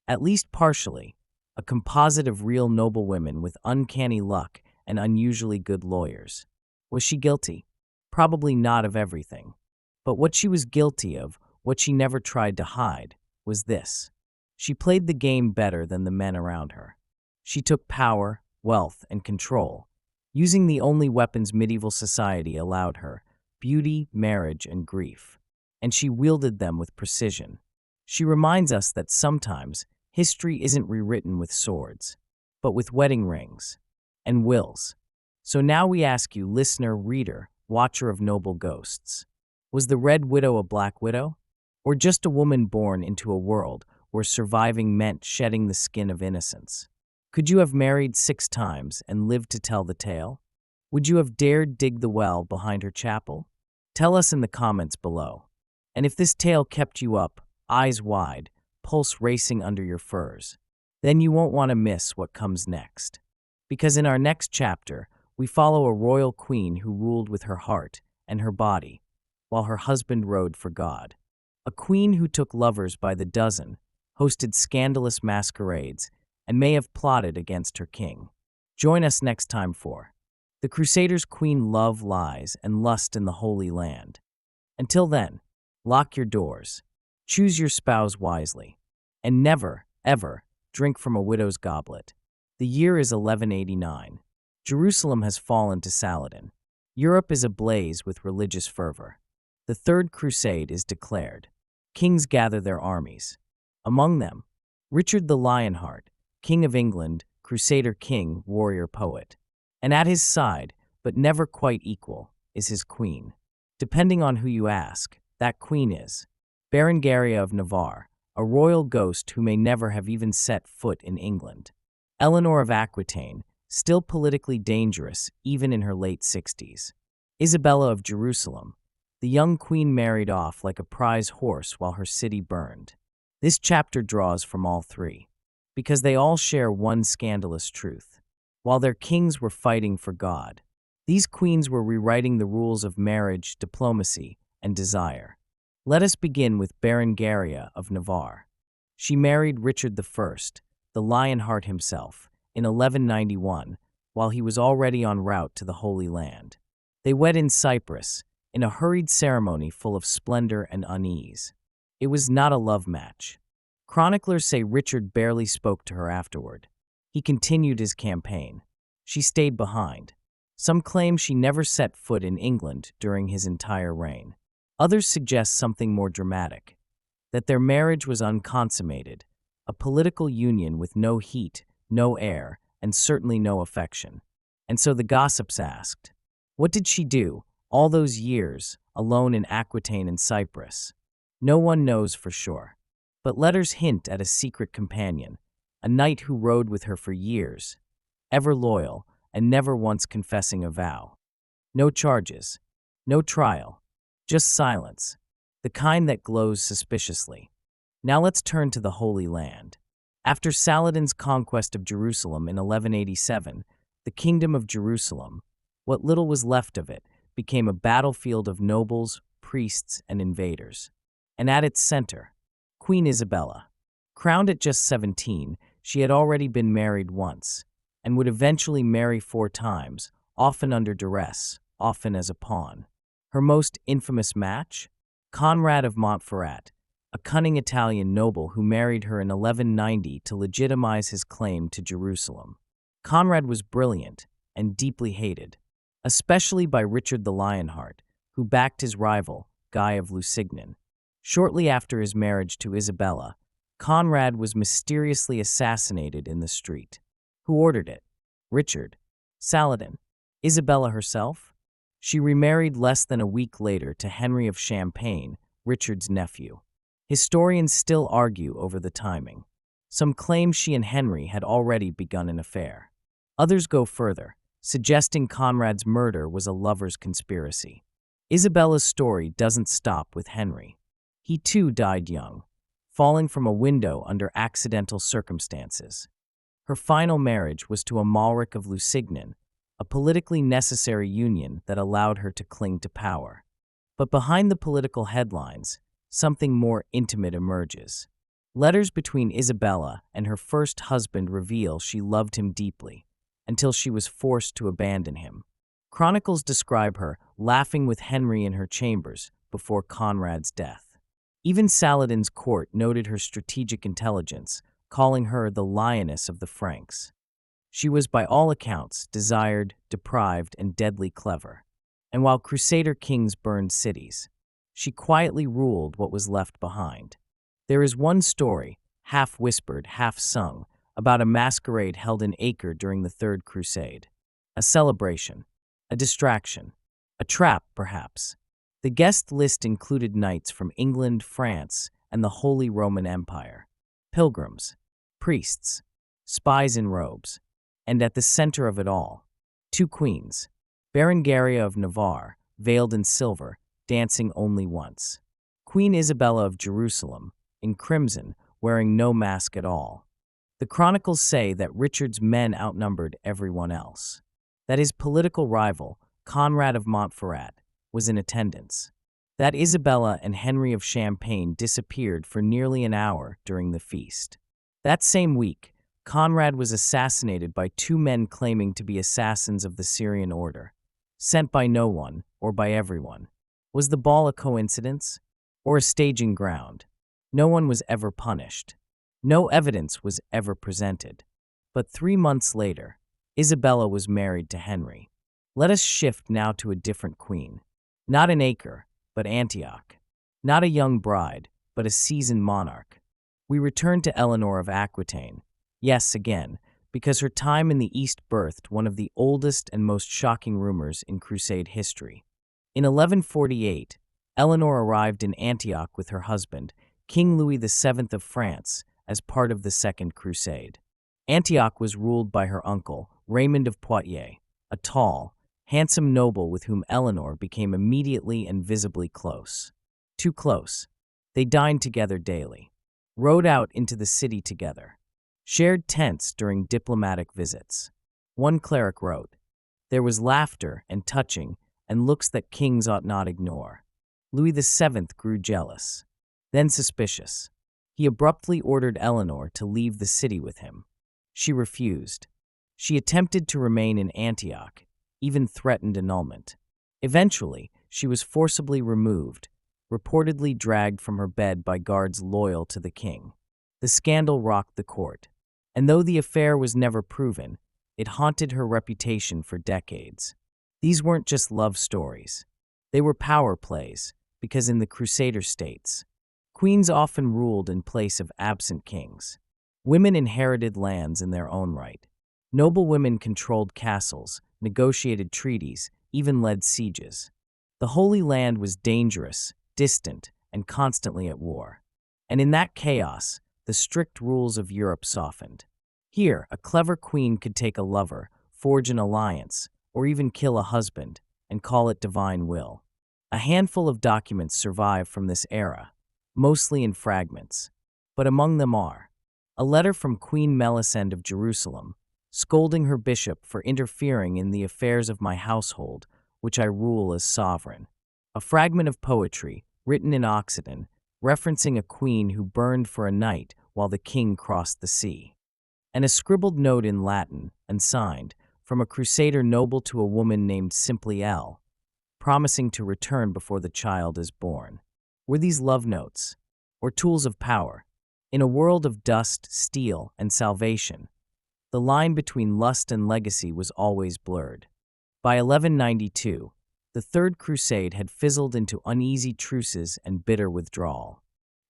At least partially. A composite of real noblewomen with uncanny luck and unusually good lawyers. Was she guilty? Probably not of everything. But what she was guilty of, what she never tried to hide, was this. She played the game better than the men around her. She took power, wealth, and control, using the only weapons medieval society allowed her: beauty, marriage, and grief. And she wielded them with precision. She reminds us that sometimes history isn't rewritten with swords, but with wedding rings and wills. So now we ask you, listener, reader, watcher of noble ghosts, was the Red Widow a black widow? Or just a woman born into a world where surviving meant shedding the skin of innocence? Could you have married 6 times and lived to tell the tale? Would you have dared dig the well behind her chapel? Tell us in the comments below. And if this tale kept you up, eyes wide, pulse racing under your furs, then you won't want to miss what comes next. Because in our next chapter, we follow a royal queen who ruled with her heart and her body, while her husband rode for God. A queen who took lovers by the dozen, hosted scandalous masquerades, and may have plotted against her king. Join us next time for The Crusaders' Queen, Love, Lies, and Lust in the Holy Land. Until then, Lock your doors. Choose your spouse wisely. And never, ever, drink from a widow's goblet. The year is 1189. Jerusalem has fallen to Saladin. Europe is ablaze with religious fervor. The Third Crusade is declared. Kings gather their armies. Among them, Richard the Lionheart, King of England, Crusader king, warrior poet. And at his side, but never quite equal, is his queen. Depending on who you ask, that queen is Berengaria of Navarre, a royal ghost who may never have even set foot in England. Eleanor of Aquitaine, still politically dangerous even in her late 60s. Isabella of Jerusalem, the young queen married off like a prize horse while her city burned. This chapter draws from all three, because they all share one scandalous truth. While their kings were fighting for God, these queens were rewriting the rules of marriage, diplomacy, and desire. Let us begin with Berengaria of Navarre. She married Richard I, the Lionheart himself, in 1191, while he was already en route to the Holy Land. They wed in Cyprus, in a hurried ceremony full of splendor and unease. It was not a love match. Chroniclers say Richard barely spoke to her afterward. He continued his campaign. She stayed behind. Some claim she never set foot in England during his entire reign. Others suggest something more dramatic, that their marriage was unconsummated, a political union with no heat, no air, and certainly no affection. And so the gossips asked, what did she do all those years alone in Aquitaine and Cyprus? No one knows for sure, but letters hint at a secret companion, a knight who rode with her for years, ever loyal and never once confessing a vow. No charges, no trial, just silence, the kind that glows suspiciously. Now let's turn to the Holy Land. After Saladin's conquest of Jerusalem in 1187, the Kingdom of Jerusalem, what little was left of it, became a battlefield of nobles, priests, and invaders. And at its center, Queen Isabella. Crowned at just 17, she had already been married once, and would eventually marry 4 times, often under duress, often as a pawn. Her most infamous match? Conrad of Montferrat, a cunning Italian noble who married her in 1190 to legitimize his claim to Jerusalem. Conrad was brilliant and deeply hated, especially by Richard the Lionheart, who backed his rival, Guy of Lusignan. Shortly after his marriage to Isabella, Conrad was mysteriously assassinated in the street. Who ordered it? Richard? Saladin? Isabella herself? She remarried less than a week later to Henry of Champagne, Richard's nephew. Historians still argue over the timing. Some claim she and Henry had already begun an affair. Others go further, suggesting Conrad's murder was a lover's conspiracy. Isabella's story doesn't stop with Henry. He too died young, falling from a window under accidental circumstances. Her final marriage was to Amalric of Lusignan, a politically necessary union that allowed her to cling to power. But behind the political headlines, something more intimate emerges. Letters between Isabella and her first husband reveal she loved him deeply, until she was forced to abandon him. Chronicles describe her laughing with Henry in her chambers before Conrad's death. Even Saladin's court noted her strategic intelligence, calling her the lioness of the Franks. She was by all accounts desired, deprived, and deadly clever. And while Crusader kings burned cities, she quietly ruled what was left behind. There is one story, half whispered, half sung, about a masquerade held in Acre during the Third Crusade. A celebration, a distraction, a trap, perhaps. The guest list included knights from England, France, and the Holy Roman Empire, pilgrims, priests, spies in robes, and at the center of it all, 2 queens, Berengaria of Navarre, veiled in silver, dancing only once, Queen Isabella of Jerusalem, in crimson, wearing no mask at all. The chronicles say that Richard's men outnumbered everyone else, that his political rival, Conrad of Montferrat, was in attendance, that Isabella and Henry of Champagne disappeared for nearly an hour during the feast. That same week, Conrad was assassinated by 2 men claiming to be assassins of the Syrian order, sent by no one or by everyone. Was the ball a coincidence? or a staging ground. No one was ever punished. No evidence was ever presented. But 3 months later, Isabella was married to Henry. Let us shift now to a different queen. Not an Acre, but Antioch. Not a young bride, but a seasoned monarch. We return to Eleanor of Aquitaine. Yes, again, because her time in the East birthed one of the oldest and most shocking rumors in Crusade history. In 1148, Eleanor arrived in Antioch with her husband, King Louis VII of France, as part of the Second Crusade. Antioch was ruled by her uncle, Raymond of Poitiers, a tall, handsome noble with whom Eleanor became immediately and visibly close. Too close. They dined together daily, rode out into the city together, shared tents during diplomatic visits. One cleric wrote, "There was laughter and touching and looks that kings ought not ignore." Louis VII grew jealous, then suspicious. He abruptly ordered Eleanor to leave the city with him. She refused. She attempted to remain in Antioch, even threatened annulment. Eventually, she was forcibly removed, reportedly dragged from her bed by guards loyal to the king. The scandal rocked the court, and though the affair was never proven, it haunted her reputation for decades. These weren't just love stories. They were power plays, because in the Crusader states, queens often ruled in place of absent kings. Women inherited lands in their own right. Noble women controlled castles, negotiated treaties, even led sieges. The Holy Land was dangerous, distant, and constantly at war. And in that chaos, the strict rules of Europe softened. Here, a clever queen could take a lover, forge an alliance, or even kill a husband, and call it divine will. A handful of documents survive from this era, mostly in fragments, but among them are a letter from Queen Melisende of Jerusalem, scolding her bishop for interfering in the affairs of my household, which I rule as sovereign. A fragment of poetry, written in Occitan, referencing a queen who burned for a night while the king crossed the sea. And a scribbled note in Latin, and signed, from a Crusader noble to a woman named simply L, promising to return before the child is born. Were these love notes, or tools of power? In a world of dust, steel, and salvation, the line between lust and legacy was always blurred. By 1192, the Third Crusade had fizzled into uneasy truces and bitter withdrawal.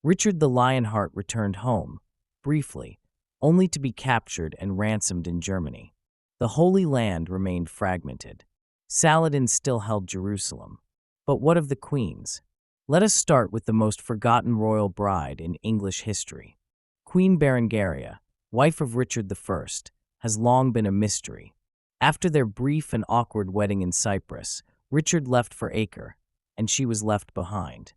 Richard the Lionheart returned home, briefly, only to be captured and ransomed in Germany. The Holy Land remained fragmented. Saladin still held Jerusalem. But what of the queens? Let us start with the most forgotten royal bride in English history. Queen Berengaria, wife of Richard I, has long been a mystery. After their brief and awkward wedding in Cyprus, Richard left for Acre, and she was left behind.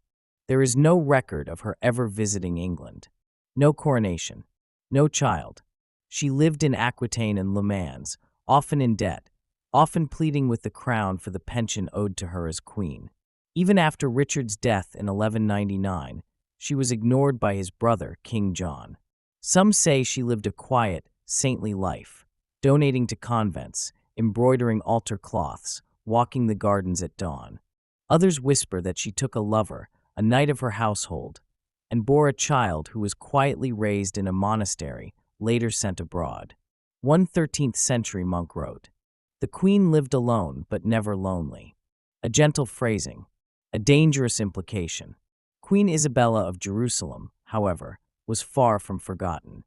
There is no record of her ever visiting England. No coronation. No child. She lived in Aquitaine and Le Mans, often in debt, often pleading with the crown for the pension owed to her as queen. Even after Richard's death in 1199, she was ignored by his brother, King John. Some say she lived a quiet, saintly life, donating to convents, embroidering altar cloths, walking the gardens at dawn. Others whisper that she took a lover, a knight of her household, and bore a child who was quietly raised in a monastery, later sent abroad. One 13th-century monk wrote, "The queen lived alone but never lonely." A gentle phrasing, a dangerous implication. Queen Isabella of Jerusalem, however, was far from forgotten.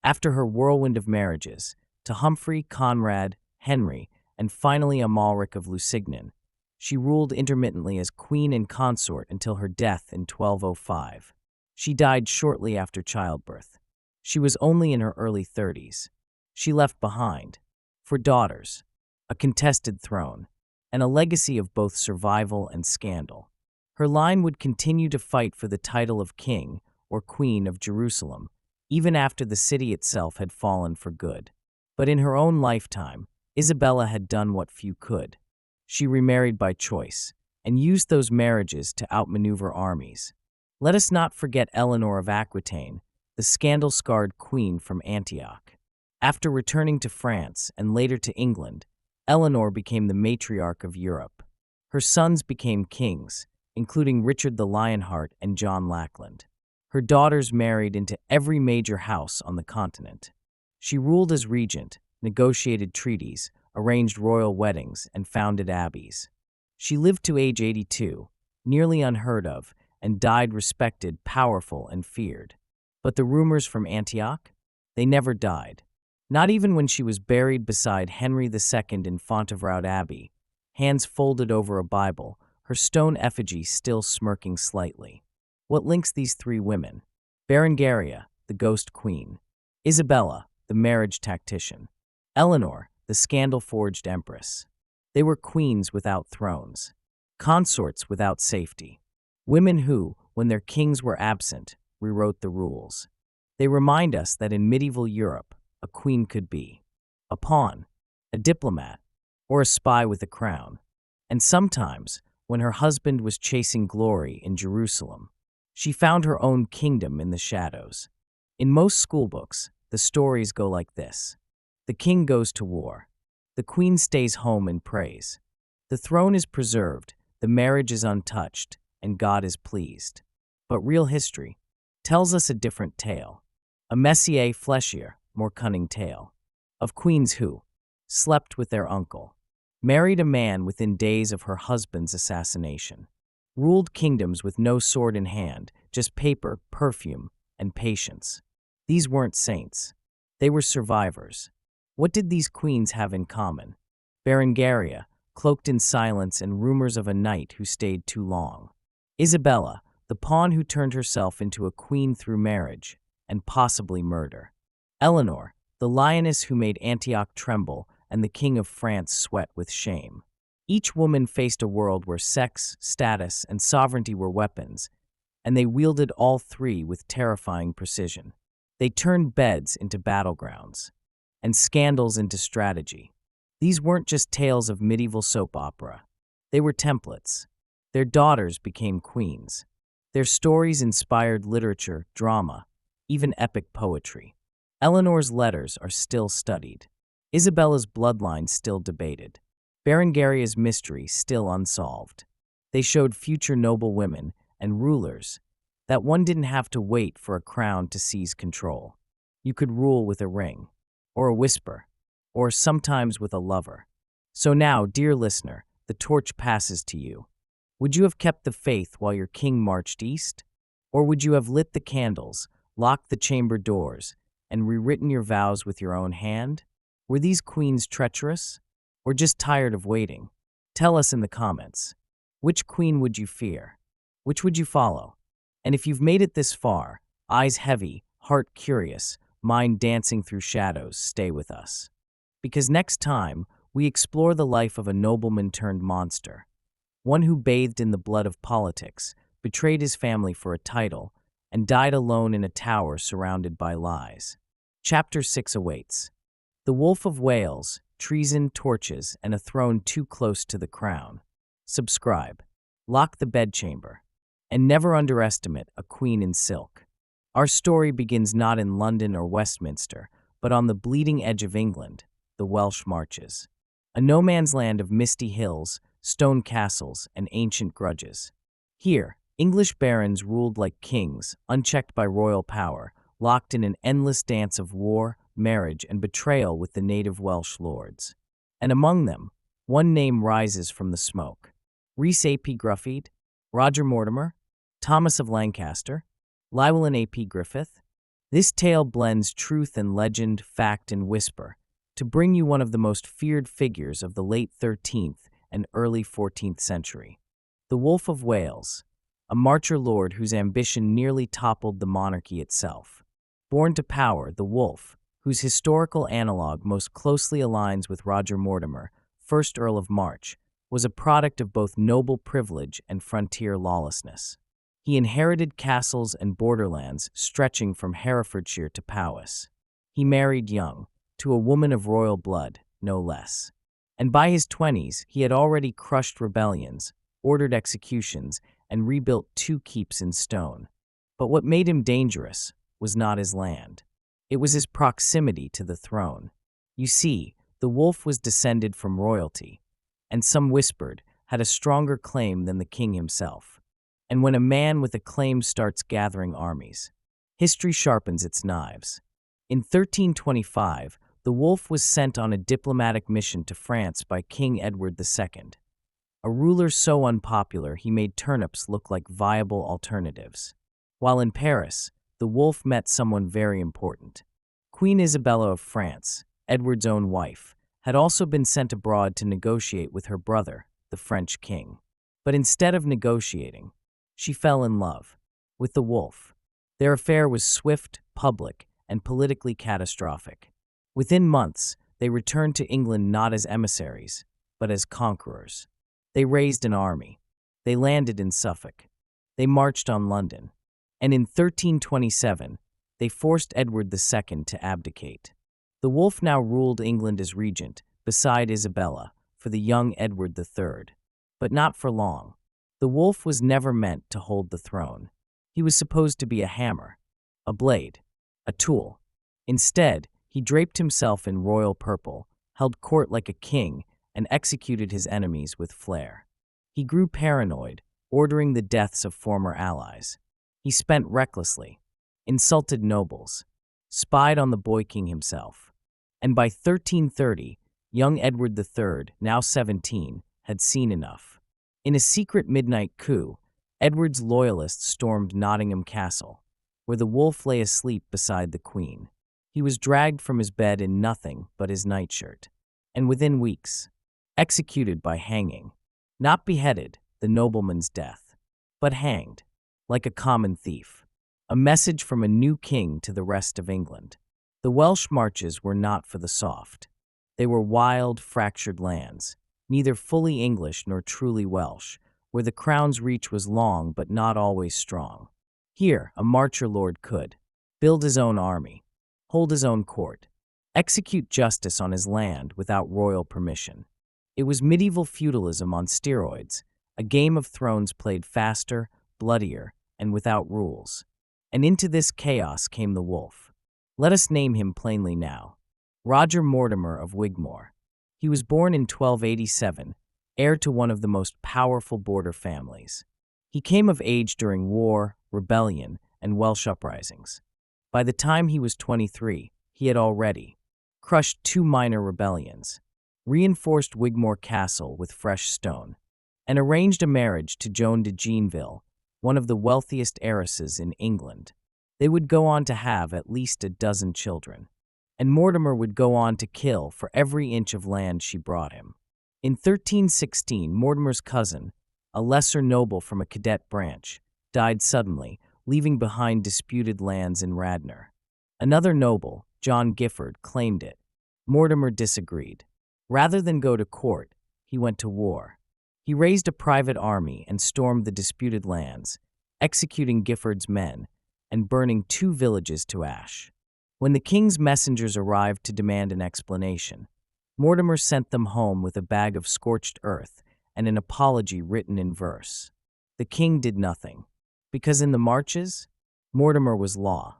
After her whirlwind of marriages, to Humphrey, Conrad, Henry, and finally Amalric of Lusignan, she ruled intermittently as queen and consort until her death in 1205. She died shortly after childbirth. She was only in her early 30s. She left behind, for daughters, a contested throne, and a legacy of both survival and scandal. Her line would continue to fight for the title of king or queen of Jerusalem, even after the city itself had fallen for good. But in her own lifetime, Isabella had done what few could. She remarried by choice, and used those marriages to outmaneuver armies. Let us not forget Eleanor of Aquitaine, the scandal-scarred queen from Antioch. After returning to France and later to England, Eleanor became the matriarch of Europe. Her sons became kings, including Richard the Lionheart and John Lackland. Her daughters married into every major house on the continent. She ruled as regent, negotiated treaties, arranged royal weddings, and founded abbeys. She lived to age 82, nearly unheard of, and died respected, powerful, and feared. But the rumors from Antioch? They never died. Not even when she was buried beside Henry II in Fontevraud Abbey, hands folded over a Bible, her stone effigy still smirking slightly. What links these three women? Berengaria, the ghost queen. Isabella, the marriage tactician. Eleanor, the scandal-forged empress. They were queens without thrones, consorts without safety. Women who, when their kings were absent, rewrote the rules. They remind us that in medieval Europe, a queen could be a pawn, a diplomat, or a spy with a crown. And sometimes, when her husband was chasing glory in Jerusalem, she found her own kingdom in the shadows. In most schoolbooks, the stories go like this. The king goes to war. The queen stays home and prays. The throne is preserved, the marriage is untouched, and God is pleased. But real history tells us a different tale. A messier, fleshier, more cunning tale. Of queens who slept with their uncle, married a man within days of her husband's assassination, ruled kingdoms with no sword in hand, just paper, perfume, and patience. These weren't saints. They were survivors. What did these queens have in common? Berengaria, cloaked in silence and rumors of a knight who stayed too long. Isabella, the pawn who turned herself into a queen through marriage and possibly murder. Eleanor, the lioness who made Antioch tremble and the king of France sweat with shame. Each woman faced a world where sex, status, and sovereignty were weapons, and they wielded all three with terrifying precision. They turned beds into battlegrounds, and scandals into strategy. These weren't just tales of medieval soap opera. They were templates. Their daughters became queens. Their stories inspired literature, drama, even epic poetry. Eleanor's letters are still studied. Isabella's bloodline still debated. Berengaria's mystery still unsolved. They showed future noble women and rulers that one didn't have to wait for a crown to seize control. You could rule with a ring, or a whisper, or sometimes with a lover. So now, dear listener, the torch passes to you. Would you have kept the faith while your king marched east? Or would you have lit the candles, locked the chamber doors, and rewritten your vows with your own hand? Were these queens treacherous, or just tired of waiting? Tell us in the comments. Which queen would you fear? Which would you follow? And if you've made it this far, eyes heavy, heart curious, mind dancing through shadows, stay with us. Because next time, we explore the life of a nobleman turned monster, one who bathed in the blood of politics, betrayed his family for a title, and died alone in a tower surrounded by lies. Chapter 6 awaits. The Wolf of Wales, treason, torches, and a throne too close to the crown. Subscribe, lock the bedchamber, and never underestimate a queen in silk. Our story begins not in London or Westminster, but on the bleeding edge of England, the Welsh Marches. A no-man's land of misty hills, stone castles, and ancient grudges. Here, English barons ruled like kings, unchecked by royal power, locked in an endless dance of war, marriage, and betrayal with the native Welsh lords. And among them, one name rises from the smoke. Rhys ap Gruffydd, Roger Mortimer, Thomas of Lancaster, Llywelyn ap Griffith. This tale blends truth and legend, fact and whisper, to bring you one of the most feared figures of the late 13th and early 14th century. The Wolf of Wales, a marcher lord whose ambition nearly toppled the monarchy itself. Born to power, the Wolf, whose historical analog most closely aligns with Roger Mortimer, 1st Earl of March, was a product of both noble privilege and frontier lawlessness. He inherited castles and borderlands stretching from Herefordshire to Powys. He married young, to a woman of royal blood, no less. And by his 20s, he had already crushed rebellions, ordered executions, and rebuilt 2 keeps in stone. But what made him dangerous was not his land. It was his proximity to the throne. You see, the wolf was descended from royalty, and some whispered, had a stronger claim than the king himself. And when a man with acclaim starts gathering armies, history sharpens its knives. In 1325, the wolf was sent on a diplomatic mission to France by King Edward II, a ruler so unpopular he made turnips look like viable alternatives. While in Paris, the wolf met someone very important. Queen Isabella of France, Edward's own wife, had also been sent abroad to negotiate with her brother, the French king. But instead of negotiating, she fell in love with the wolf. Their affair was swift, public, and politically catastrophic. Within months, they returned to England not as emissaries, but as conquerors. They raised an army. They landed in Suffolk. They marched on London. And in 1327, they forced Edward II to abdicate. The wolf now ruled England as regent, beside Isabella, for the young Edward III. But not for long. The wolf was never meant to hold the throne. He was supposed to be a hammer, a blade, a tool. Instead, he draped himself in royal purple, held court like a king, and executed his enemies with flair. He grew paranoid, ordering the deaths of former allies. He spent recklessly, insulted nobles, spied on the boy king himself. And by 1330, young Edward III, now 17, had seen enough. In a secret midnight coup, Edward's loyalists stormed Nottingham Castle, where the wolf lay asleep beside the queen. He was dragged from his bed in nothing but his nightshirt, and within weeks, executed by hanging. Not beheaded, the nobleman's death, but hanged, like a common thief. A message from a new king to the rest of England. The Welsh marches were not for the soft. They were wild, fractured lands, neither fully English nor truly Welsh, where the crown's reach was long but not always strong. Here, a marcher lord could build his own army, hold his own court, execute justice on his land without royal permission. It was medieval feudalism on steroids, a Game of Thrones played faster, bloodier, and without rules. And into this chaos came the wolf. Let us name him plainly now. Roger Mortimer of Wigmore. He was born in 1287, heir to one of the most powerful border families. He came of age during war, rebellion, and Welsh uprisings. By the time he was 23, he had already crushed 2 minor rebellions, reinforced Wigmore Castle with fresh stone, and arranged a marriage to Joan de Geneville, one of the wealthiest heiresses in England. They would go on to have at least a dozen children, and Mortimer would go on to kill for every inch of land she brought him. In 1316, Mortimer's cousin, a lesser noble from a cadet branch, died suddenly, leaving behind disputed lands in Radnor. Another noble, John Gifford, claimed it. Mortimer disagreed. Rather than go to court, he went to war. He raised a private army and stormed the disputed lands, executing Gifford's men and burning 2 villages to ash. When the king's messengers arrived to demand an explanation, Mortimer sent them home with a bag of scorched earth and an apology written in verse. The king did nothing, because in the marches, Mortimer was law.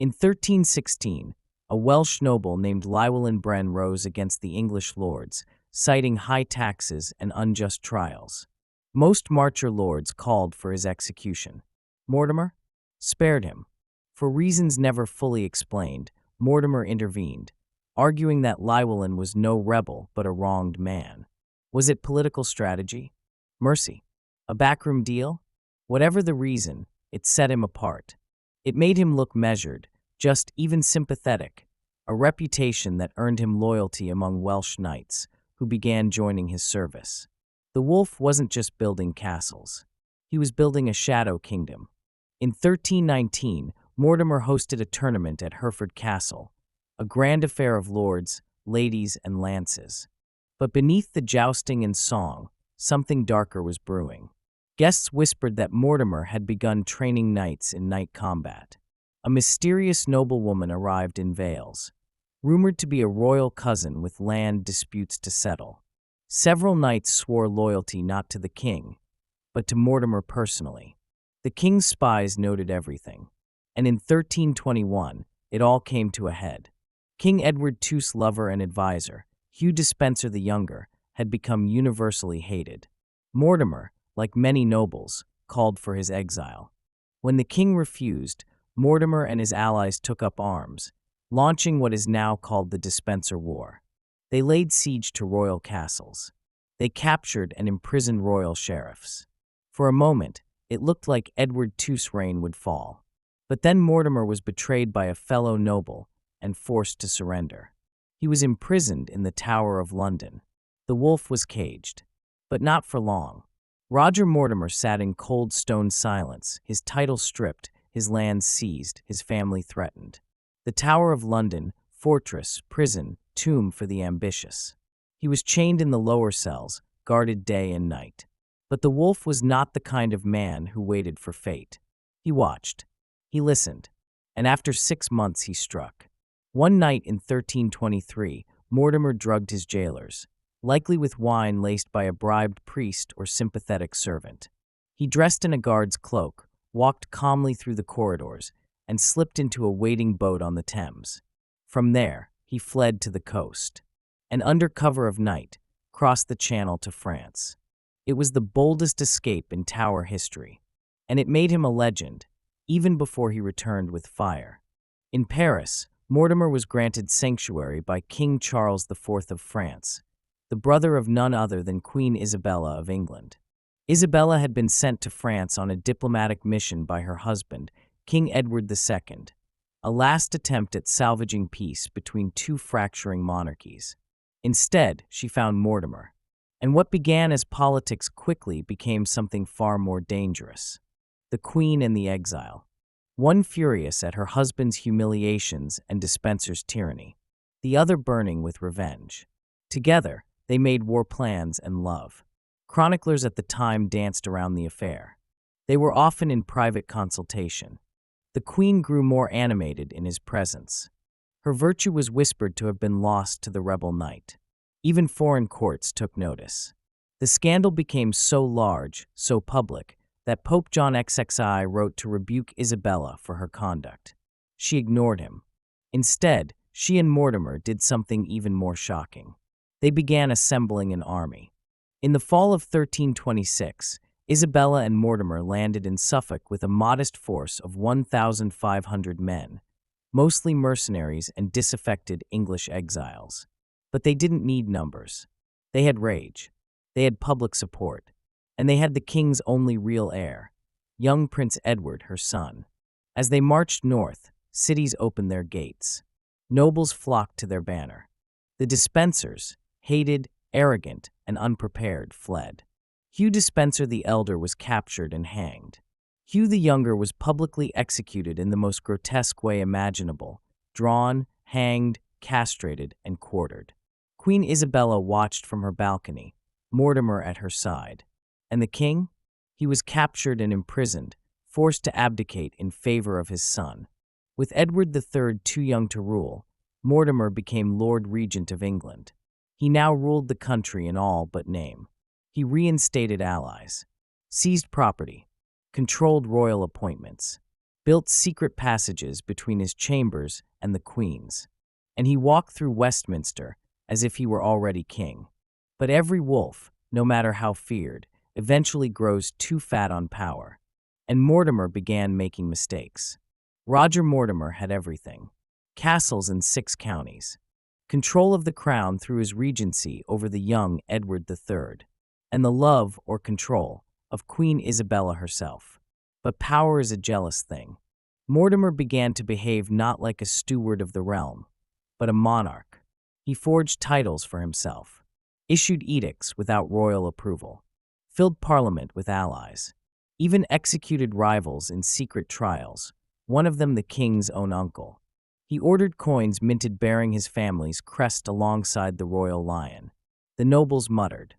In 1316, a Welsh noble named Llywelyn Bren rose against the English lords, citing high taxes and unjust trials. Most marcher lords called for his execution. Mortimer spared him. For reasons never fully explained, Mortimer intervened, arguing that Llywelyn was no rebel but a wronged man. Was it political strategy? Mercy? A backroom deal? Whatever the reason, it set him apart. It made him look measured, just, even sympathetic, a reputation that earned him loyalty among Welsh knights, who began joining his service. The wolf wasn't just building castles. He was building a shadow kingdom. In 1319, Mortimer hosted a tournament at Hereford Castle, a grand affair of lords, ladies, and lances. But beneath the jousting and song, something darker was brewing. Guests whispered that Mortimer had begun training knights in night combat. A mysterious noblewoman arrived in Wales, rumored to be a royal cousin with land disputes to settle. Several knights swore loyalty not to the king, but to Mortimer personally. The king's spies noted everything, and in 1321, it all came to a head. King Edward II's lover and advisor, Hugh Despencer the Younger, had become universally hated. Mortimer, like many nobles, called for his exile. When the king refused, Mortimer and his allies took up arms, launching what is now called the Dispenser War. They laid siege to royal castles. They captured and imprisoned royal sheriffs. For a moment, it looked like Edward II's reign would fall. But then Mortimer was betrayed by a fellow noble and forced to surrender. He was imprisoned in the Tower of London. The wolf was caged, but not for long. Roger Mortimer sat in cold stone silence, his title stripped, his lands seized, his family threatened. The Tower of London, fortress, prison, tomb for the ambitious. He was chained in the lower cells, guarded day and night. But the wolf was not the kind of man who waited for fate. He watched. He listened. And after 6 months he struck. One night in 1323, Mortimer drugged his jailers, likely with wine laced by a bribed priest or sympathetic servant. He dressed in a guard's cloak, walked calmly through the corridors, and slipped into a waiting boat on the Thames. From there, he fled to the coast, and under cover of night, crossed the Channel to France. It was the boldest escape in Tower history, and it made him a legend, even before he returned with fire. In Paris, Mortimer was granted sanctuary by King Charles IV of France, the brother of none other than Queen Isabella of England. Isabella had been sent to France on a diplomatic mission by her husband, King Edward II, a last attempt at salvaging peace between two fracturing monarchies. Instead, she found Mortimer, and what began as politics quickly became something far more dangerous: the Queen and the exile. One furious at her husband's humiliations and Dispenser's tyranny, the other burning with revenge. Together, they made war plans and love. Chroniclers at the time danced around the affair. They were often in private consultation. The Queen grew more animated in his presence. Her virtue was whispered to have been lost to the rebel knight. Even foreign courts took notice. The scandal became so large, so public, that Pope John XXI wrote to rebuke Isabella for her conduct. She ignored him. Instead, she and Mortimer did something even more shocking. They began assembling an army. In the fall of 1326, Isabella and Mortimer landed in Suffolk with a modest force of 1,500 men, mostly mercenaries and disaffected English exiles. But they didn't need numbers. They had rage. They had public support. And they had the king's only real heir, young Prince Edward, her son. As they marched north, cities opened their gates. Nobles flocked to their banner. The Dispensers, hated, arrogant, and unprepared, fled. Hugh Dispenser the Elder was captured and hanged. Hugh the Younger was publicly executed in the most grotesque way imaginable, drawn, hanged, castrated, and quartered. Queen Isabella watched from her balcony, Mortimer at her side. And the king? He was captured and imprisoned, forced to abdicate in favor of his son. With Edward III too young to rule, Mortimer became Lord Regent of England. He now ruled the country in all but name. He reinstated allies, seized property, controlled royal appointments, built secret passages between his chambers and the Queen's, and he walked through Westminster as if he were already king. But every wolf, no matter how feared, eventually grows too fat on power, and Mortimer began making mistakes. Roger Mortimer had everything: castles in 6 counties, control of the crown through his regency over the young Edward III, and the love or control of Queen Isabella herself. But power is a jealous thing. Mortimer began to behave not like a steward of the realm, but a monarch. He forged titles for himself, issued edicts without royal approval, filled parliament with allies, even executed rivals in secret trials, one of them the king's own uncle. He ordered coins minted bearing his family's crest alongside the royal lion. The nobles muttered.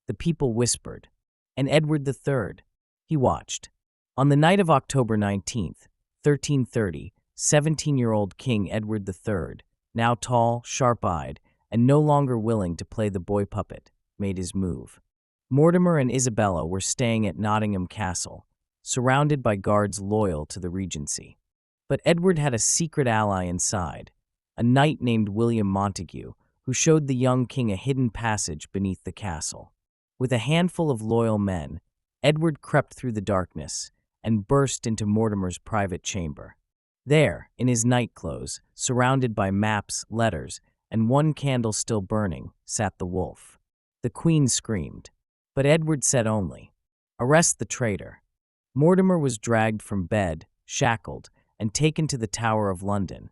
The people whispered. And Edward III? He watched. On the night of October 19th, 1330, 17-year-old King Edward III, now tall, sharp-eyed, and no longer willing to play the boy puppet, made his move. Mortimer and Isabella were staying at Nottingham Castle, surrounded by guards loyal to the regency. But Edward had a secret ally inside, a knight named William Montague, who showed the young king a hidden passage beneath the castle. With a handful of loyal men, Edward crept through the darkness and burst into Mortimer's private chamber. There, in his nightclothes, surrounded by maps, letters, and one candle still burning, sat the wolf. The queen screamed, but Edward said only, "Arrest the traitor." Mortimer was dragged from bed, shackled, and taken to the Tower of London,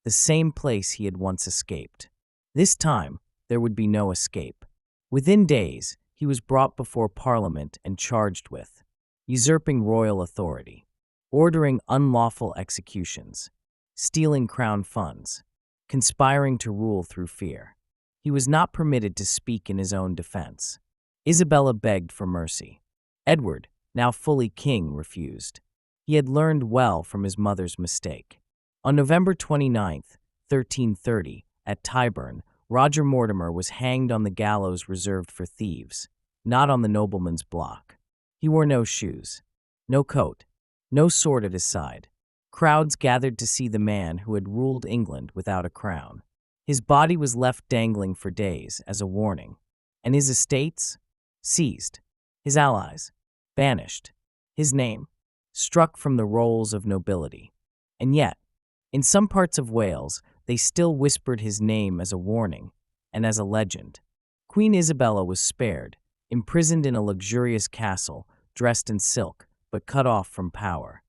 the same place he had once escaped. This time, there would be no escape. Within days, he was brought before Parliament and charged with usurping royal authority, ordering unlawful executions, stealing crown funds, conspiring to rule through fear. He was not permitted to speak in his own defense. Isabella begged for mercy. Edward, now fully king, refused. He had learned well from his mother's mistake. On November 29th, 1330, at Tyburn, Roger Mortimer was hanged on the gallows reserved for thieves, not on the nobleman's block. He wore no shoes, no coat, no sword at his side. Crowds gathered to see the man who had ruled England without a crown. His body was left dangling for days as a warning, and his estates seized, his allies banished, his name struck from the rolls of nobility. And yet, in some parts of Wales, they still whispered his name as a warning and as a legend. Queen Isabella was spared, imprisoned in a luxurious castle, dressed in silk, but cut off from power.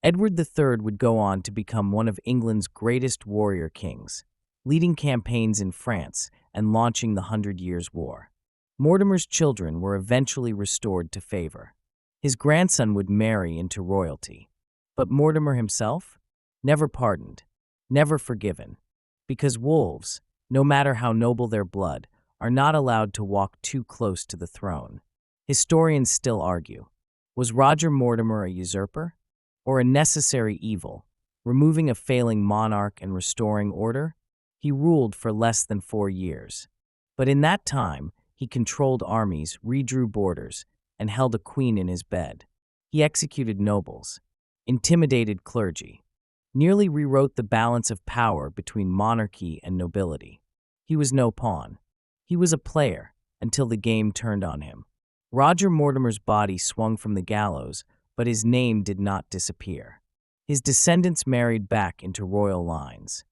Edward III would go on to become one of England's greatest warrior kings, leading campaigns in France and launching the 100 Years' War. Mortimer's children were eventually restored to favor. His grandson would marry into royalty. But Mortimer himself? Never pardoned, never forgiven. Because wolves, no matter how noble their blood, are not allowed to walk too close to the throne. Historians still argue, was Roger Mortimer a usurper? Or a necessary evil, removing a failing monarch and restoring order? He ruled for less than 4 years. But in that time, he controlled armies, redrew borders, and held a queen in his bed. He executed nobles, intimidated clergy, nearly rewrote the balance of power between monarchy and nobility. He was no pawn. He was a player until the game turned on him. Roger Mortimer's body swung from the gallows, but his name did not disappear. His descendants married back into royal lines.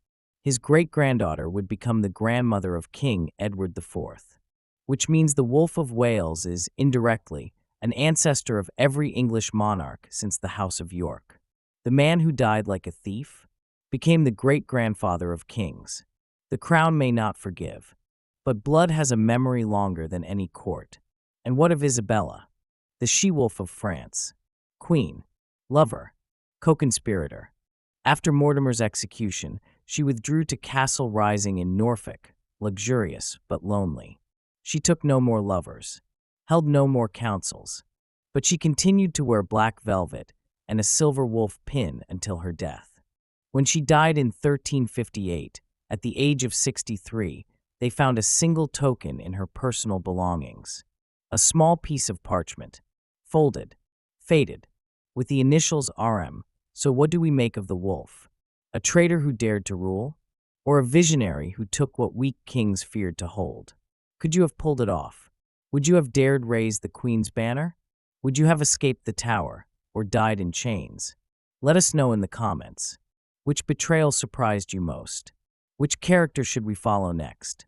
His great-granddaughter would become the grandmother of King Edward IV, which means the Wolf of Wales is, indirectly, an ancestor of every English monarch since the House of York. The man who died like a thief became the great-grandfather of kings. The crown may not forgive, but blood has a memory longer than any court. And what of Isabella, the she-wolf of France? Queen, lover, co-conspirator. After Mortimer's execution, she withdrew to Castle Rising in Norfolk, luxurious but lonely. She took no more lovers, held no more councils, but she continued to wear black velvet and a silver wolf pin until her death. When she died in 1358, at the age of 63, they found a single token in her personal belongings, a small piece of parchment, folded, faded, with the initials RM. So what do we make of the wolf? A traitor who dared to rule? Or a visionary who took what weak kings feared to hold? Could you have pulled it off? Would you have dared raise the Queen's banner? Would you have escaped the tower, or died in chains? Let us know in the comments. Which betrayal surprised you most? Which character should we follow next?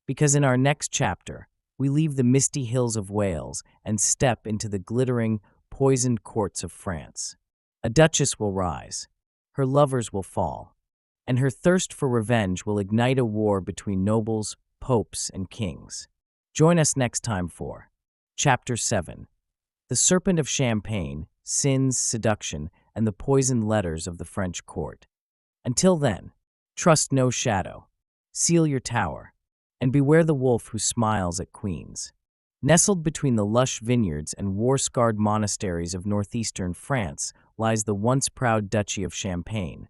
Because in our next chapter, we leave the misty hills of Wales and step into the glittering, poisoned courts of France. A duchess will rise, her lovers will fall, and her thirst for revenge will ignite a war between nobles, popes, and kings. Join us next time for Chapter 7, The Serpent of Champagne, Sins, Seduction, and the Poisoned Letters of the French Court. Until then, trust no shadow, seal your tower, and beware the wolf who smiles at queens. Nestled between the lush vineyards and war-scarred monasteries of northeastern France lies the once proud Duchy of Champagne,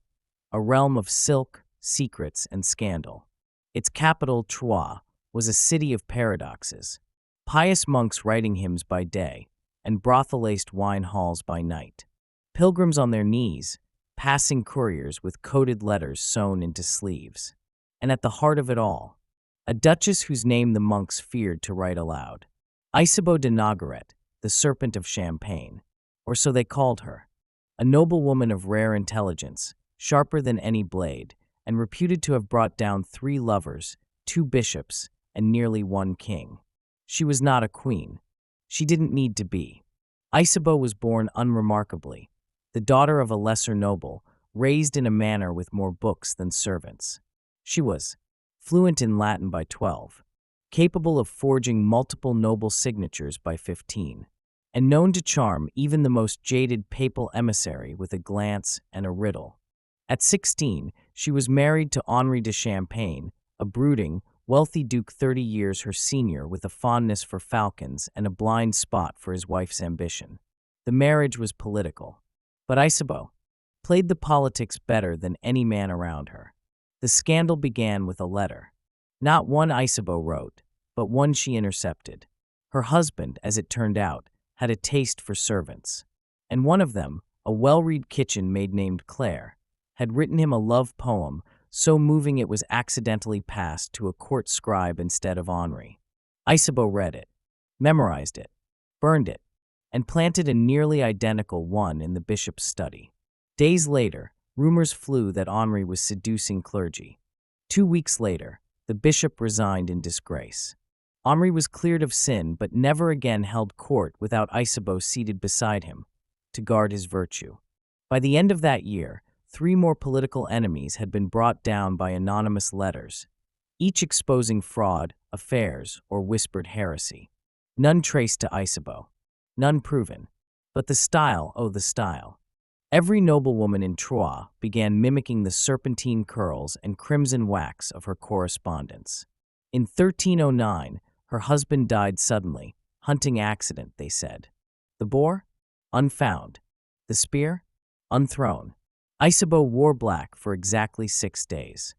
a realm of silk, secrets, and scandal. Its capital, Troyes, was a city of paradoxes, pious monks writing hymns by day and brothel-laced wine halls by night, pilgrims on their knees, passing couriers with coded letters sewn into sleeves. And at the heart of it all, a duchess whose name the monks feared to write aloud. Isabeau de Nogaret, the Serpent of Champagne, or so they called her. A noblewoman of rare intelligence, sharper than any blade, and reputed to have brought down 3 lovers, 2 bishops, and nearly 1 king. She was not a queen. She didn't need to be. Isabeau was born unremarkably, the daughter of a lesser noble, raised in a manor with more books than servants. She was fluent in Latin by 12, capable of forging multiple noble signatures by 15, and known to charm even the most jaded papal emissary with a glance and a riddle. At 16, she was married to Henri de Champagne, a brooding, wealthy duke 30 years her senior with a fondness for falcons and a blind spot for his wife's ambition. The marriage was political, but Isabeau played the politics better than any man around her. The scandal began with a letter. Not one Isabeau wrote, but one she intercepted. Her husband, as it turned out, had a taste for servants, and one of them, a well-read kitchen maid named Claire, had written him a love poem so moving it was accidentally passed to a court scribe instead of Henri. Isabeau read it, memorized it, burned it, and planted a nearly identical one in the bishop's study. Days later, rumors flew that Henri was seducing clergy. 2 weeks later, the bishop resigned in disgrace. Henri was cleared of sin but never again held court without Isabeau seated beside him to guard his virtue. By the end of that year, 3 more political enemies had been brought down by anonymous letters, each exposing fraud, affairs, or whispered heresy. None traced to Isabeau, none proven, but the style, oh the style. Every noblewoman in Troyes began mimicking the serpentine curls and crimson wax of her correspondence. In 1309, her husband died suddenly, hunting accident, they said. The boar? Unfound. The spear? Unthrown. Isabeau wore black for exactly 6 days.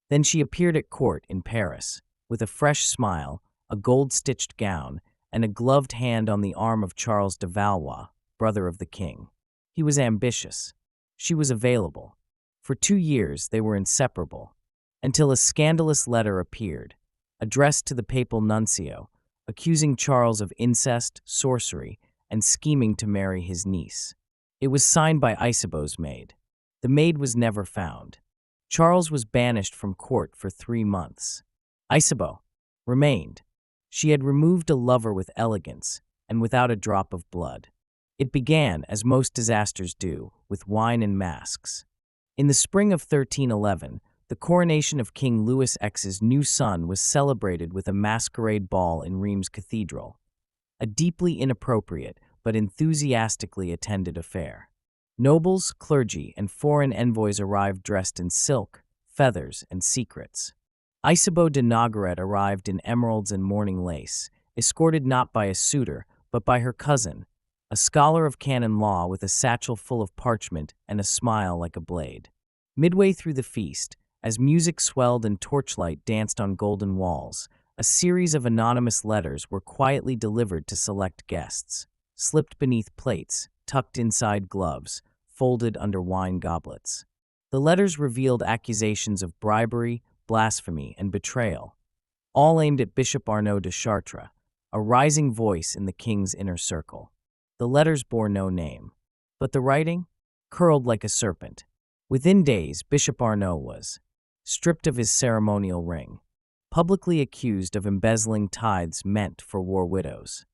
Then she appeared at court in Paris, with a fresh smile, a gold-stitched gown, and a gloved hand on the arm of Charles de Valois, brother of the king. He was ambitious. She was available. For 2 years they were inseparable, until a scandalous letter appeared, addressed to the papal nuncio, accusing Charles of incest, sorcery, and scheming to marry his niece. It was signed by Isabeau's maid. The maid was never found. Charles was banished from court for 3 months. Isabeau remained. She had removed a lover with elegance and without a drop of blood. It began, as most disasters do, with wine and masks. In the spring of 1311, the coronation of King Louis X's new son was celebrated with a masquerade ball in Reims Cathedral, a deeply inappropriate but enthusiastically attended affair. Nobles, clergy, and foreign envoys arrived dressed in silk, feathers, and secrets. Isabeau de Nogaret arrived in emeralds and mourning lace, escorted not by a suitor, but by her cousin, a scholar of canon law with a satchel full of parchment and a smile like a blade. Midway through the feast, as music swelled and torchlight danced on golden walls, a series of anonymous letters were quietly delivered to select guests, slipped beneath plates, tucked inside gloves, folded under wine goblets. The letters revealed accusations of bribery, blasphemy, and betrayal, all aimed at Bishop Arnaud de Chartres, a rising voice in the king's inner circle. The letters bore no name, but the writing curled like a serpent. Within days, Bishop Arnaud was stripped of his ceremonial ring, publicly accused of embezzling tithes meant for war widows,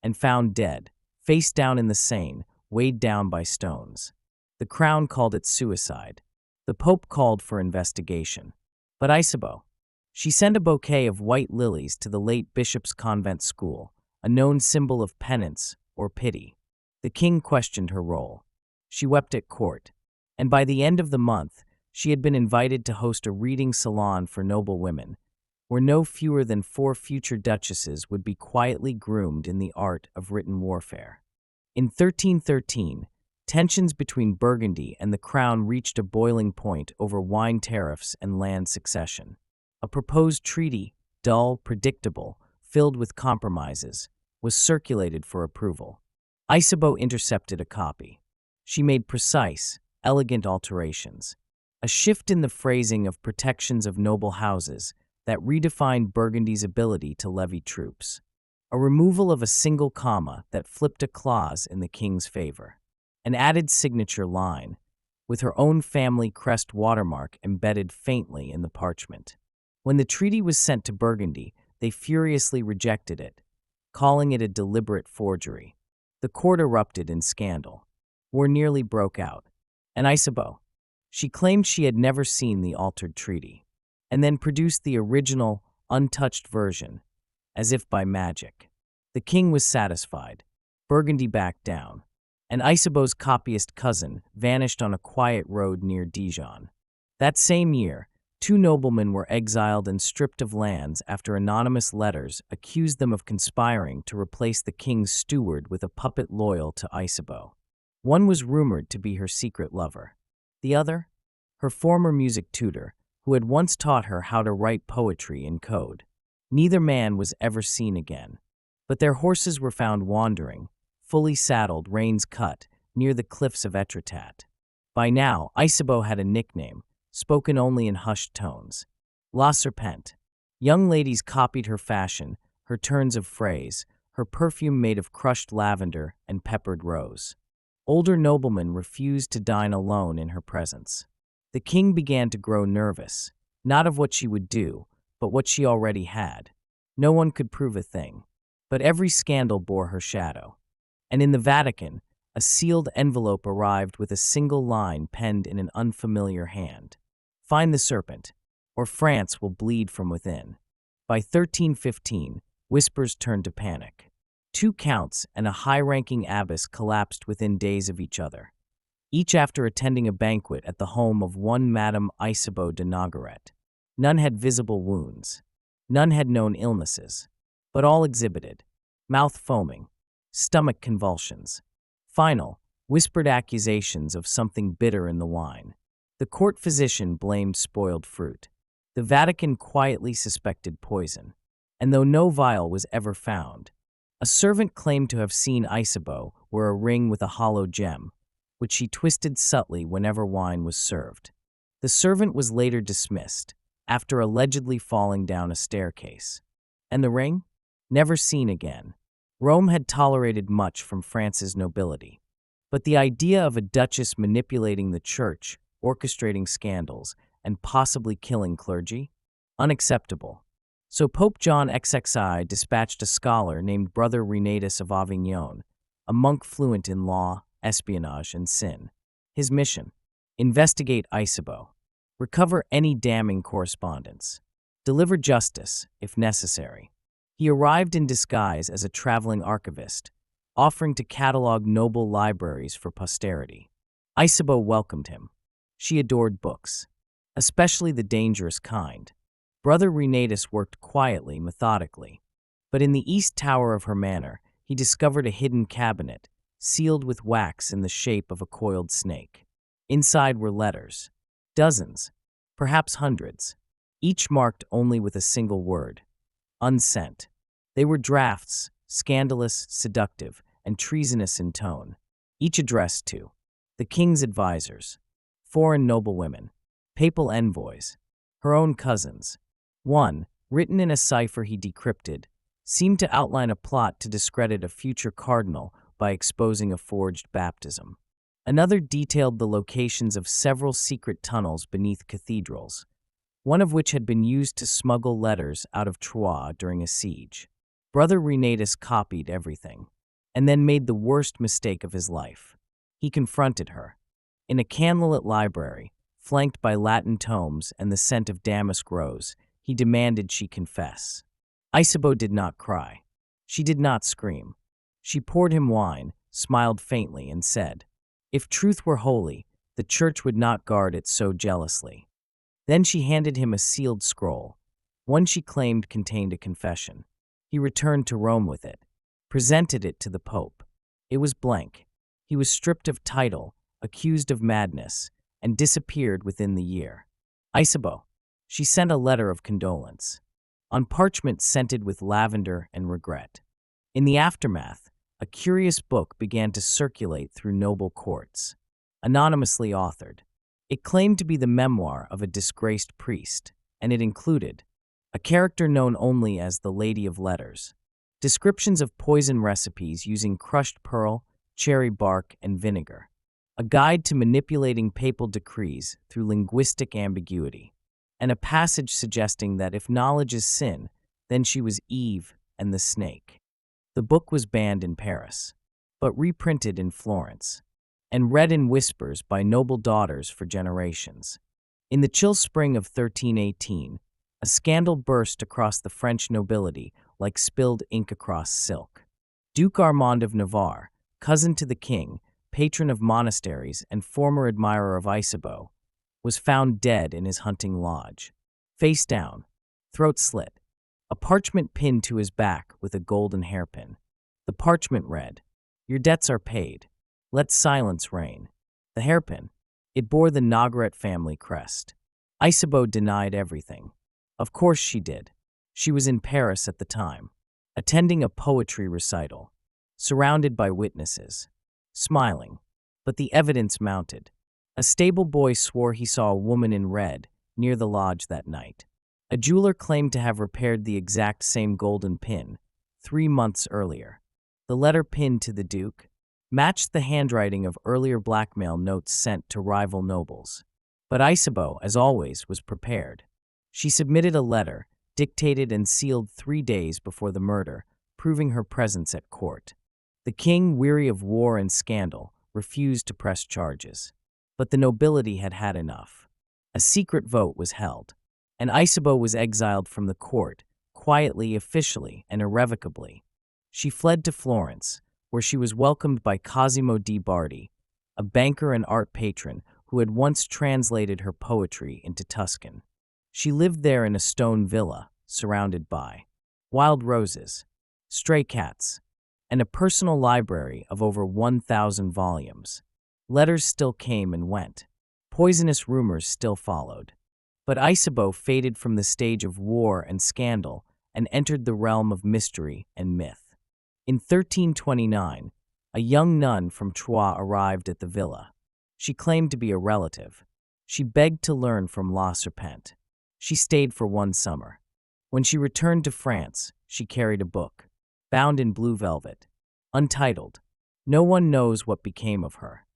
and found dead, face down in the Seine, weighed down by stones. The crown called it suicide. The Pope called for investigation. But Isabeau, she sent a bouquet of white lilies to the late bishop's convent school, a known symbol of penance or pity. The king questioned her role. She wept at court, and by the end of the month, she had been invited to host a reading salon for noble women, where no fewer than 4 future duchesses would be quietly groomed in the art of written warfare. In 1313, tensions between Burgundy and the crown reached a boiling point over wine tariffs and land succession. A proposed treaty, dull, predictable, filled with compromises, was circulated for approval. Isabeau intercepted a copy. She made precise, elegant alterations, a shift in the phrasing of protections of noble houses that redefined Burgundy's ability to levy troops. a removal of a single comma that flipped a clause in the king's favor, an added signature line, with her own family crest watermark embedded faintly in the parchment. When the treaty was sent to Burgundy, they furiously rejected it, calling it a deliberate forgery. The court erupted in scandal. War nearly broke out. And Isabeau, she claimed she had never seen the altered treaty, and then produced the original, untouched version, as if by magic. The king was satisfied. Burgundy backed down, and Isabeau's copyist cousin vanished on a quiet road near Dijon. That same year, two noblemen were exiled and stripped of lands after anonymous letters accused them of conspiring to replace the king's steward with a puppet loyal to Isabeau. One was rumored to be her secret lover. The other, her former music tutor, who had once taught her how to write poetry in code. Neither man was ever seen again, but their horses were found wandering, fully saddled, reins cut, near the cliffs of Etretat. By now, Isabeau had a nickname, spoken only in hushed tones. La Serpente. Young ladies copied her fashion, her turns of phrase, her perfume made of crushed lavender and peppered rose. Older noblemen refused to dine alone in her presence. The king began to grow nervous, not of what she would do, but what she already had. No one could prove a thing, but every scandal bore her shadow. And in the Vatican, a sealed envelope arrived with a single line penned in an unfamiliar hand. Find the serpent, or France will bleed from within. By 1315, whispers turned to panic. Two counts and a high-ranking abbess collapsed within days of each other, each after attending a banquet at the home of one Madame Isabeau de Nogaret. None had visible wounds. None had known illnesses, but all exhibited mouth foaming, stomach convulsions, final, whispered accusations of something bitter in the wine. The court physician blamed spoiled fruit. The Vatican quietly suspected poison, and though no vial was ever found, a servant claimed to have seen Isabeau wear a ring with a hollow gem, which she twisted subtly whenever wine was served. The servant was later dismissed, after allegedly falling down a staircase. And the ring? Never seen again. Rome had tolerated much from France's nobility, but the idea of a duchess manipulating the church, orchestrating scandals, and possibly killing clergy? Unacceptable. So Pope John XXI dispatched a scholar named Brother Renatus of Avignon, a monk fluent in law, espionage, and sin. His mission: investigate Isabeau, recover any damning correspondence, deliver justice, if necessary. He arrived in disguise as a traveling archivist, offering to catalog noble libraries for posterity. Isabeau welcomed him. She adored books, especially the dangerous kind. Brother Renatus worked quietly, methodically, but in the east tower of her manor, he discovered a hidden cabinet, sealed with wax in the shape of a coiled snake. Inside were letters, dozens, perhaps hundreds, each marked only with a single word: unsent. They were drafts, scandalous, seductive, and treasonous in tone, each addressed to the king's advisors, foreign noblewomen, papal envoys, her own cousins. One, written in a cipher he decrypted, seemed to outline a plot to discredit a future cardinal by exposing a forged baptism. Another detailed the locations of several secret tunnels beneath cathedrals, one of which had been used to smuggle letters out of Troyes during a siege. Brother Renatus copied everything, and then made the worst mistake of his life. He confronted her. In a candlelit library, flanked by Latin tomes and the scent of damask rose, he demanded she confess. Isabeau did not cry. She did not scream. She poured him wine, smiled faintly, and said, "If truth were holy, the church would not guard it so jealously." Then she handed him a sealed scroll, one she claimed contained a confession. He returned to Rome with it, presented it to the Pope. It was blank. He was stripped of title, accused of madness, and disappeared within the year. Isabeau. She sent a letter of condolence, on parchment scented with lavender and regret. In the aftermath, a curious book began to circulate through noble courts, anonymously authored. It claimed to be the memoir of a disgraced priest, and it included a character known only as the Lady of Letters, Descriptions of poison recipes using crushed pearl, cherry bark, and vinegar. A guide to manipulating papal decrees through linguistic ambiguity. And a passage suggesting that if knowledge is sin, then she was Eve and the snake. The book was banned in Paris, but reprinted in Florence, and read in whispers by noble daughters for generations. In the chill spring of 1318, a scandal burst across the French nobility like spilled ink across silk. Duke Armand of Navarre, cousin to the king, patron of monasteries and former admirer of Isabeau, was found dead in his hunting lodge. Face down, throat slit, a parchment pinned to his back with a golden hairpin. The parchment read, "Your debts are paid. Let silence reign." The hairpin, it bore the Nogaret family crest. Isabeau denied everything. Of course she did. She was in Paris at the time, attending a poetry recital, surrounded by witnesses, smiling. But the evidence mounted. A stable boy swore he saw a woman in red near the lodge that night. A jeweler claimed to have repaired the exact same golden pin 3 months earlier. The letter pinned to the Duke matched the handwriting of earlier blackmail notes sent to rival nobles. But Isabeau, as always, was prepared. She submitted a letter, dictated and sealed 3 days before the murder, proving her presence at court. The king, weary of war and scandal, refused to press charges. But the nobility had had enough. A secret vote was held, and Isabeau was exiled from the court, quietly, officially, and irrevocably. She fled to Florence, where she was welcomed by Cosimo di Bardi, a banker and art patron who had once translated her poetry into Tuscan. She lived there in a stone villa, surrounded by wild roses, stray cats, and a personal library of over 1,000 volumes. Letters still came and went. Poisonous rumors still followed. But Isabeau faded from the stage of war and scandal and entered the realm of mystery and myth. In 1329, a young nun from Troyes arrived at the villa. She claimed to be a relative. She begged to learn from La Serpente. She stayed for 1 summer. When she returned to France, she carried a book, bound in blue velvet, untitled. No one knows what became of her.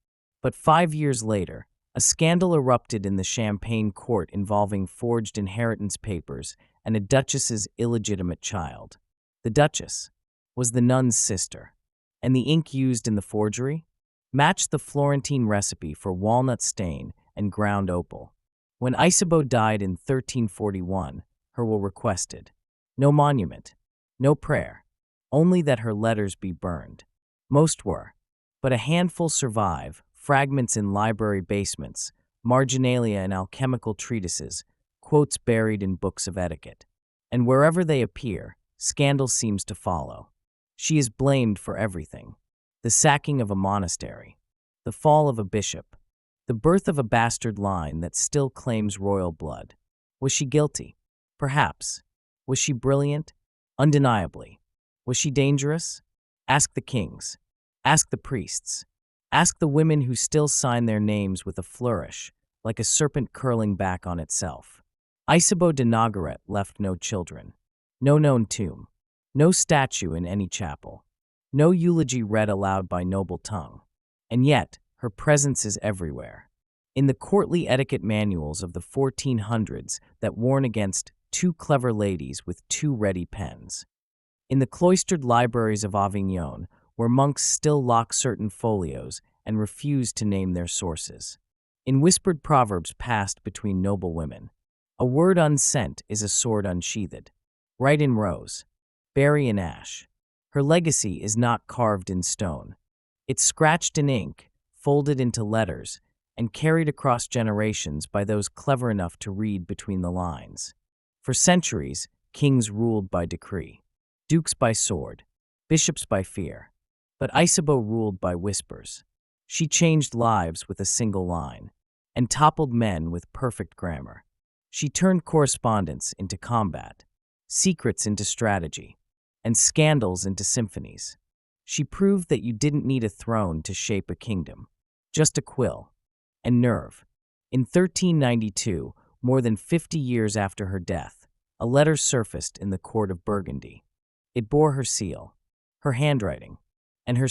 But 5 years later, a scandal erupted in the Champagne court involving forged inheritance papers and a duchess's illegitimate child. The duchess was the nun's sister, and the ink used in the forgery matched the Florentine recipe for walnut stain and ground opal. When Isabeau died in 1341, her will requested no monument, no prayer, only that her letters be burned. Most were, but a handful survive, fragments in library basements, marginalia in alchemical treatises, quotes buried in books of etiquette. And wherever they appear, scandal seems to follow. She is blamed for everything: the sacking of a monastery, the fall of a bishop, the birth of a bastard line that still claims royal blood. Was she guilty? Perhaps. Was she brilliant? Undeniably. Was she dangerous? Ask the kings. Ask the priests. Ask the women who still sign their names with a flourish, like a serpent curling back on itself. Isabeau de Nogaret left no children, no known tomb, no statue in any chapel, no eulogy read aloud by noble tongue. And yet, her presence is everywhere. In the courtly etiquette manuals of the 1400s that warn against too clever ladies with too ready pens. In the cloistered libraries of Avignon, where monks still lock certain folios and refuse to name their sources. In whispered proverbs passed between noble women. A word unsent is a sword unsheathed. Write in rose, bury in ash. Her legacy is not carved in stone. It's scratched in ink, folded into letters, and carried across generations by those clever enough to read between the lines. For centuries, kings ruled by decree, dukes by sword, bishops by fear. But Isabeau ruled by whispers. She changed lives with a single line, and toppled men with perfect grammar. She turned correspondence into combat, secrets into strategy, and scandals into symphonies. She proved that you didn't need a throne to shape a kingdom, just a quill and nerve. In 1392, more than 50 years after her death, a letter surfaced in the court of Burgundy. It bore her seal, her handwriting, and her